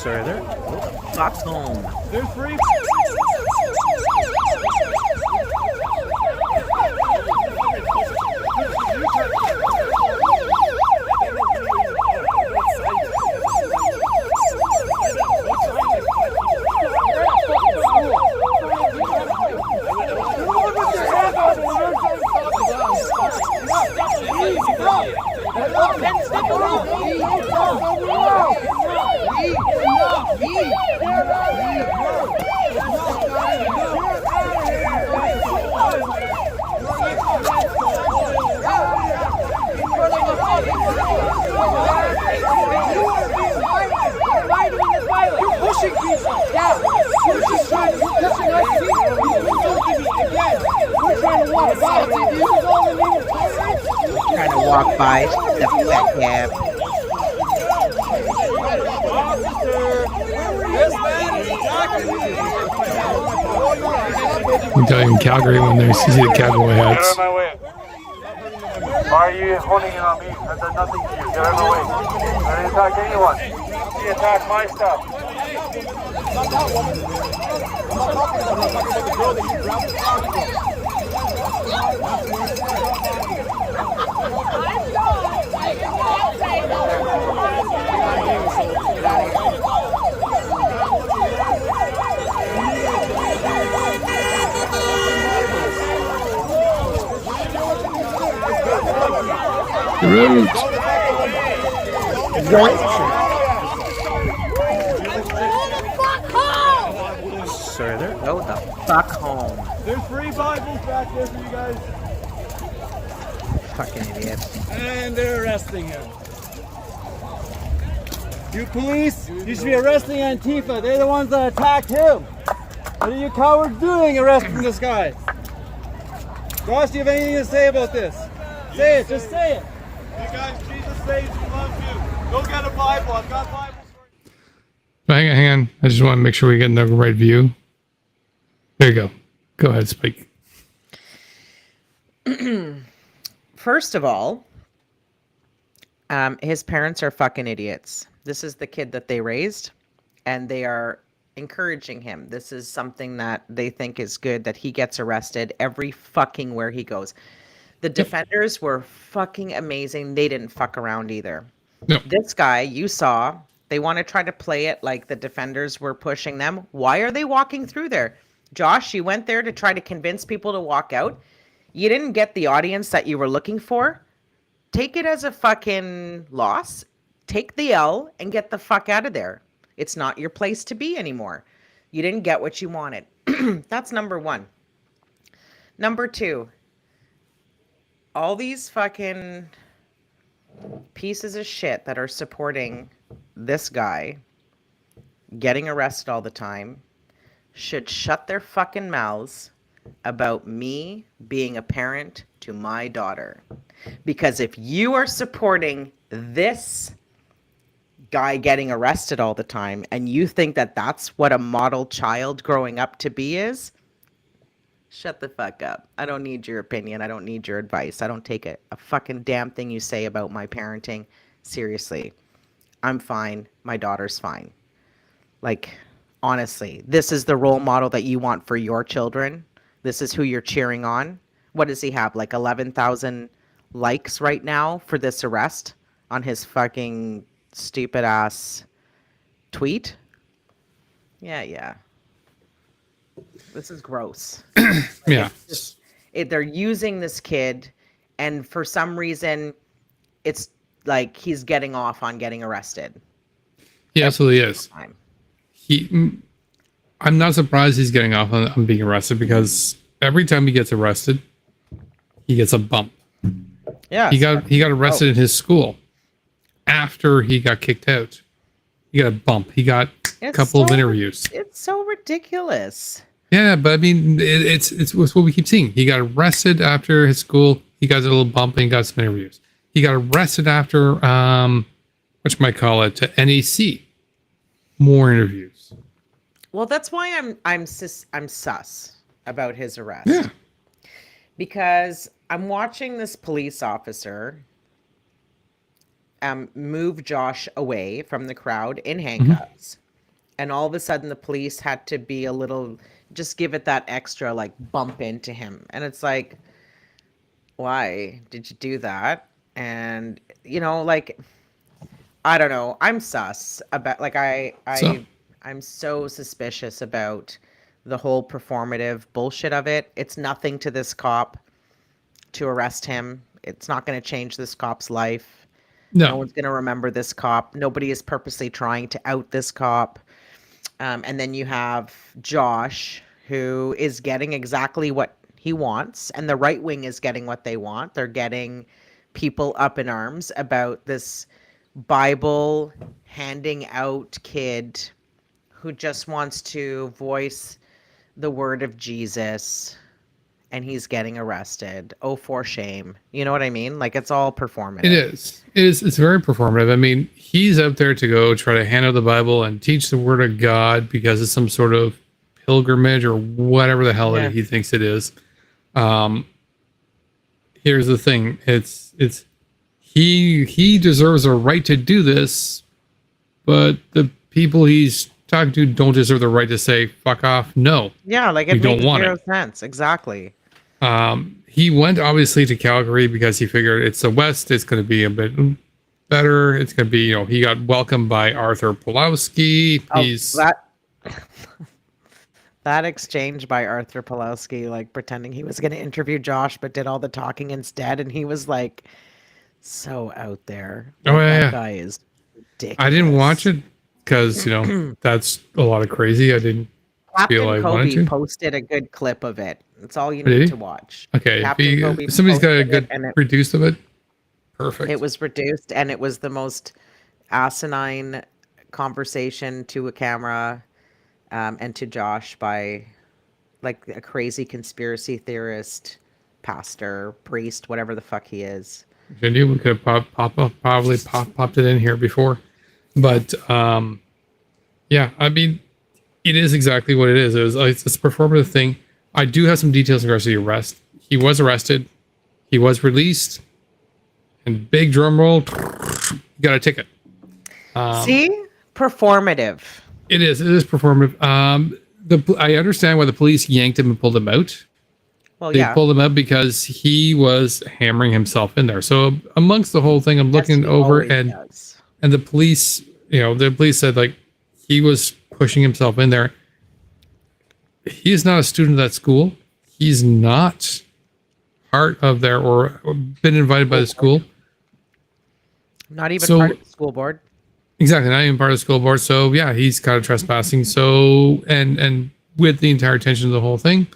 Further. Fuck home. They're free. Trying to walk by the fat cab. I can tell you in Calgary when they see the cowboy hats. Get out of my way. Why are you holding it on me? I've done nothing to you. Get out of my way. I didn't attack anyone. You attacked my stuff. Rude. Further. Go the fuck home. There's free Bibles back there for you guys. Fucking idiot. And they're arresting him. You police, you should be arresting Antifa. They're the ones that attacked him. What are you cowards doing arresting this guy? Josh, do you have anything to say about this? Say it, just say it. You guys, Jesus saves you, loves you. Go get a Bible. I've got Bibles for you. Hang on. I just want to make sure we get the right view. There you go. Go ahead, Spike. First of all, his parents are fucking idiots. This is the kid that they raised, and they are encouraging him. This is something that they think is good, that he gets arrested every fucking where he goes. The defenders were fucking amazing. They didn't fuck around either. No. This guy, you saw, they want to try to play it like the defenders were pushing them. Why are they walking through there? Josh, you went there to try to convince people to walk out. You didn't get the audience that you were looking for. Take it as a fucking loss. Take the L and get the fuck out of there. It's not your place to be anymore. You didn't get what you wanted. That's number one. Number two, all these fucking pieces of shit that are supporting this guy getting arrested all the time should shut their fucking mouths about me being a parent to my daughter. Because if you are supporting this guy getting arrested all the time and you think that that's what a model child growing up to be is, shut the fuck up. I don't need your opinion. I don't need your advice. I don't take a fucking damn thing you say about my parenting seriously. I'm fine. My daughter's fine. Like, honestly, this is the role model that you want for your children. This is who you're cheering on. What does he have? Like 11,000 likes right now for this arrest on his fucking stupid ass tweet? Yeah. This is gross. Yeah. They're using this kid, and for some reason, it's like he's getting off on getting arrested. He absolutely is. Time. I'm not surprised he's getting off on being arrested, because every time he gets arrested, he gets a bump. Yeah. He got arrested in his school after he got kicked out. He got a bump. He got a couple of interviews. It's so ridiculous. Yeah, but I mean, it's what we keep seeing. He got arrested after his school. He got a little bump and he got some interviews. He got arrested after, NAC. More interviews. Well, that's why I'm sus about his arrest. Yeah. Because I'm watching this police officer move Josh away from the crowd in handcuffs. And all of a sudden the police had to be a little, just give it that extra like bump into him. And it's like, why did you do that? And like, I don't know. I'm sus about like I'm so suspicious about the whole performative bullshit of it. It's nothing to this cop to arrest him. It's not going to change this cop's life. No one's going to remember this cop. Nobody is purposely trying to out this cop. And then you have Josh, who is getting exactly what he wants, and the right wing is getting what they want. They're getting people up in arms about this Bible handing out kid who just wants to voice the word of Jesus, and he's getting arrested. Oh, for shame. You know what I mean? Like, it's all performative. It is. It's very performative. I mean, he's out there to go try to hand out the Bible and teach the word of God because it's some sort of pilgrimage or whatever the hell he thinks it is. Here's the thing. He deserves a right to do this, but the people he's talking to don't deserve the right to say fuck off. No. Yeah, like it makes zero sense. Exactly. He went obviously to Calgary because he figured it's the West. It's going to be a bit better. It's going to be, he got welcomed by Arthur Pulowski. That exchange by Arthur Pulowski, like pretending he was going to interview Josh, but did all the talking instead. And he was like so out there. Like, that guy is ridiculous. I didn't watch it because, that's a lot of crazy. I didn't feel like wanted to. Posted a good clip of it. That's all you need to watch. Okay. If somebody's got a good reduced of it, perfect. It was reduced, and it was the most asinine conversation to a camera and to Josh by like a crazy conspiracy theorist, pastor, priest, whatever the fuck he is. I knew we could have probably popped it in here before. But yeah, I mean, it is exactly what it is. It's a performative thing. I do have some details in regards to the arrest. He was arrested. He was released. And big drum roll, he got a ticket. See? Performative. It is performative. I understand why the police yanked him and pulled him out. Well, they pulled him out because he was hammering himself in there. So amongst the whole thing, I'm looking over and the police, the police said like he was pushing himself in there. He is not a student of that school. He's not part of there or been invited by the school. Not even part of the school board. Exactly, not even part of the school board. So yeah, he's kind of trespassing. So and with the entire attention of the whole thing,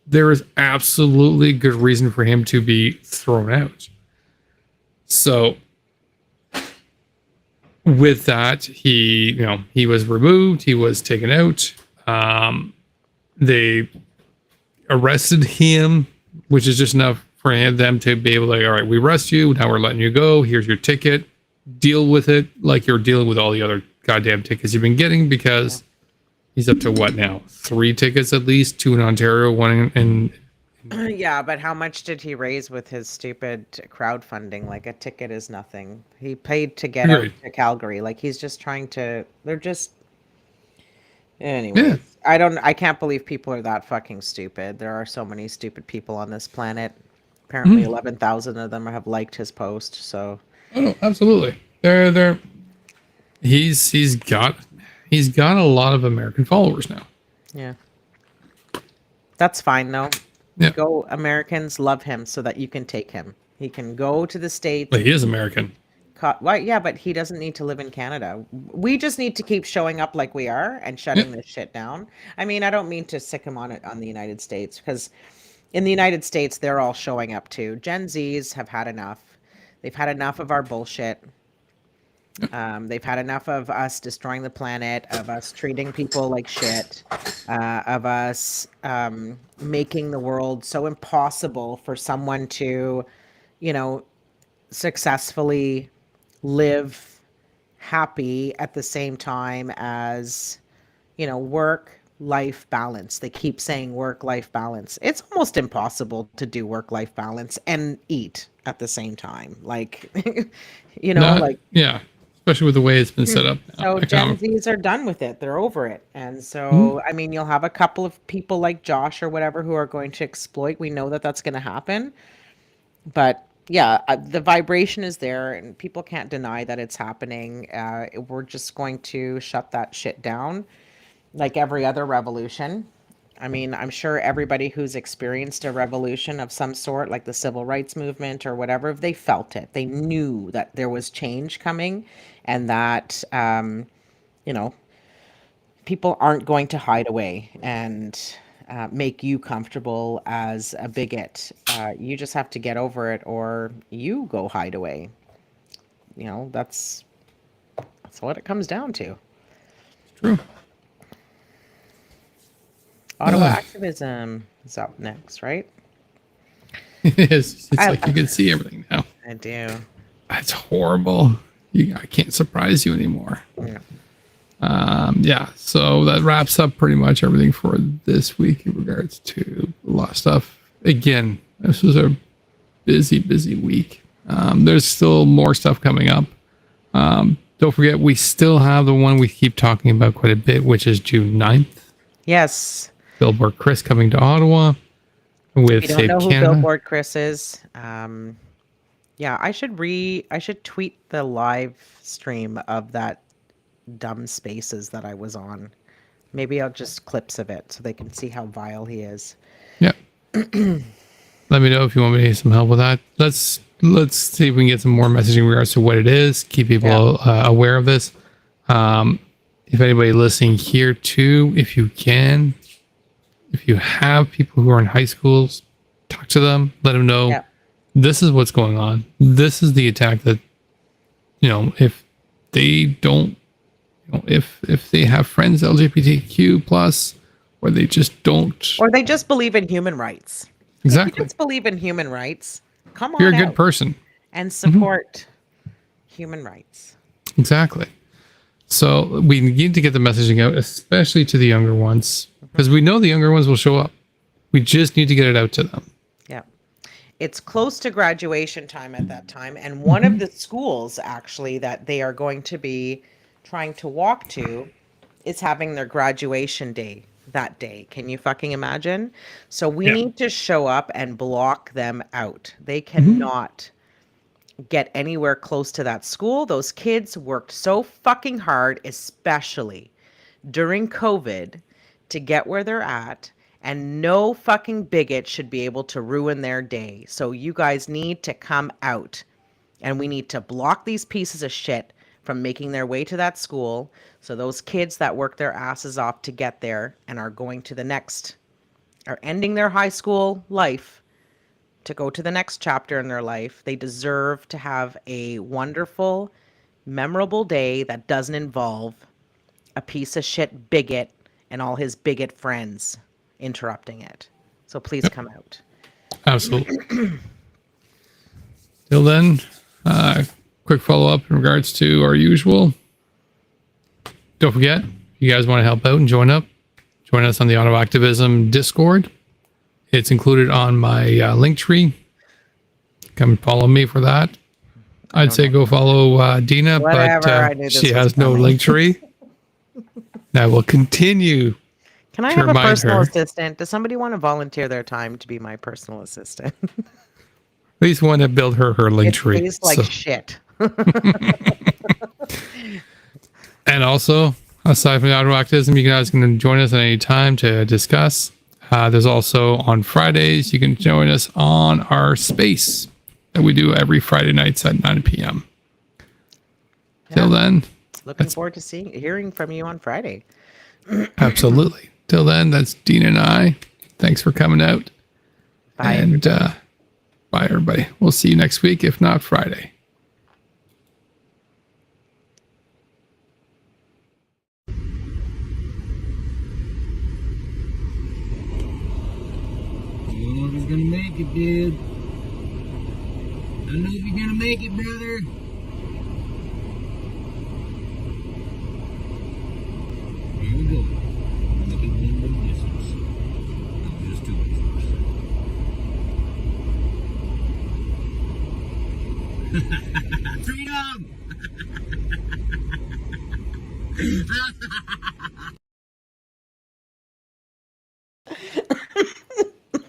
there is absolutely good reason for him to be thrown out. So with that, he was removed. He was taken out. They arrested him, which is just enough for them to be able to, all right, we arrest you. Now we're letting you go. Here's your ticket. Deal with it like you're dealing with all the other goddamn tickets you've been getting, because he's up to what now? 3 tickets at least, 2 in Ontario, 1 in yeah, but how much did he raise with his stupid crowdfunding? Like, a ticket is nothing. He paid to get out to Calgary. Like, he's just trying to. They're just. Anyway, I can't believe people are that fucking stupid. There are so many stupid people on this planet. Apparently, 11,000 of them have liked his post. So. Oh, absolutely. They're. He's got a lot of American followers now. Yeah. That's fine though. Yeah. Go, Americans love him so that you can take him. He can go to the States. But he is American. Well, yeah, but he doesn't need to live in Canada. We just need to keep showing up like we are and shutting this shit down. I mean, I don't mean to sick him on it on the United States, because in the United States, they're all showing up too. Gen Zs have had enough. They've had enough of our bullshit. They've had enough of us destroying the planet, of us treating people like shit, of us making the world so impossible for someone to successfully live happy at the same time as, work-life balance. They keep saying work-life balance. It's almost impossible to do work-life balance and eat at the same time. Like, yeah, especially with the way it's been set up now. so Gen Zs are done with it. They're over it. And so, I mean, you'll have a couple of people like Josh or whatever who are going to exploit. We know that that's going to happen. But yeah, the vibration is there and people can't deny that it's happening. We're just going to shut that shit down like every other revolution. I mean, I'm sure everybody who's experienced a revolution of some sort, like the civil rights movement or whatever, if they felt it, they knew that there was change coming and that, people aren't going to hide away and make you comfortable as a bigot. You just have to get over it or you go hide away. That's what it comes down to. True. Ottawa activism is up next, right? It is. It's like you can see everything now. I do. That's horrible. I can't surprise you anymore. Yeah. So that wraps up pretty much everything for this week in regards to a lot of stuff. Again, this was a busy week. There's still more stuff coming up. Don't forget, we still have the one we keep talking about quite a bit, which is June 9th. Yes. Billboard Chris coming to Ottawa with We don't Save know who Canada. Billboard Chris is. Yeah, I should tweet the live stream of that dumb spaces that I was on. Maybe I'll just clips of it so they can see how vile he is. Yeah. Let me know if you want me to need some help with that. Let's see if we can get some more messaging in regards to what it is. Keep people aware of this. If anybody listening here too, if you can, if you have people who are in high schools, talk to them, let them know this is what's going on. This is the attack that, if they don't, if they have friends LGBTQ plus, or they just don't, or they just believe in human rights. Exactly. If you just believe in human rights, come on, you're a good out person and support human rights. Exactly. So we need to get the messaging out, especially to the younger ones, because we know the younger ones will show up. We just need to get it out to them. Yeah. It's close to graduation time at that time. And one of the schools actually that they are going to be trying to walk to is having their graduation day that day. Can you fucking imagine? So we need to show up and block them out. They cannot get anywhere close to that school. Those kids worked so fucking hard, especially during COVID, to get where they're at, and no fucking bigot should be able to ruin their day. So you guys need to come out, and we need to block these pieces of shit from making their way to that school. So those kids that work their asses off to get there and are going to are ending their high school life to go to the next chapter in their life, they deserve to have a wonderful, memorable day that doesn't involve a piece of shit bigot and all his bigot friends interrupting it. So please come out. Absolutely. Till then, quick follow-up in regards to our usual. Don't forget, if you guys want to help out and join us on the Auto Activism Discord. It's included on my link tree. Come follow me for that. I'd say go follow Deana, but she has no link tree. I will continue. Can I have a personal assistant? Does somebody want to volunteer their time to be my personal assistant? At least want to build her link tree. It tastes like shit. And also, aside from the auto activism, you guys can join us at any time to discuss. There's also on Fridays, you can join us on our space that we do every Friday nights at 9 p.m. Till then, looking forward to hearing from you on Friday. Absolutely. Till then, that's Deana and I. Thanks for coming out. Bye. And bye, everybody. We'll see you next week, if not Friday. Gonna make it, dude. don't know if you're gonna make it, brother. Here we go. Look at one more distance. No, just two first. Freedom!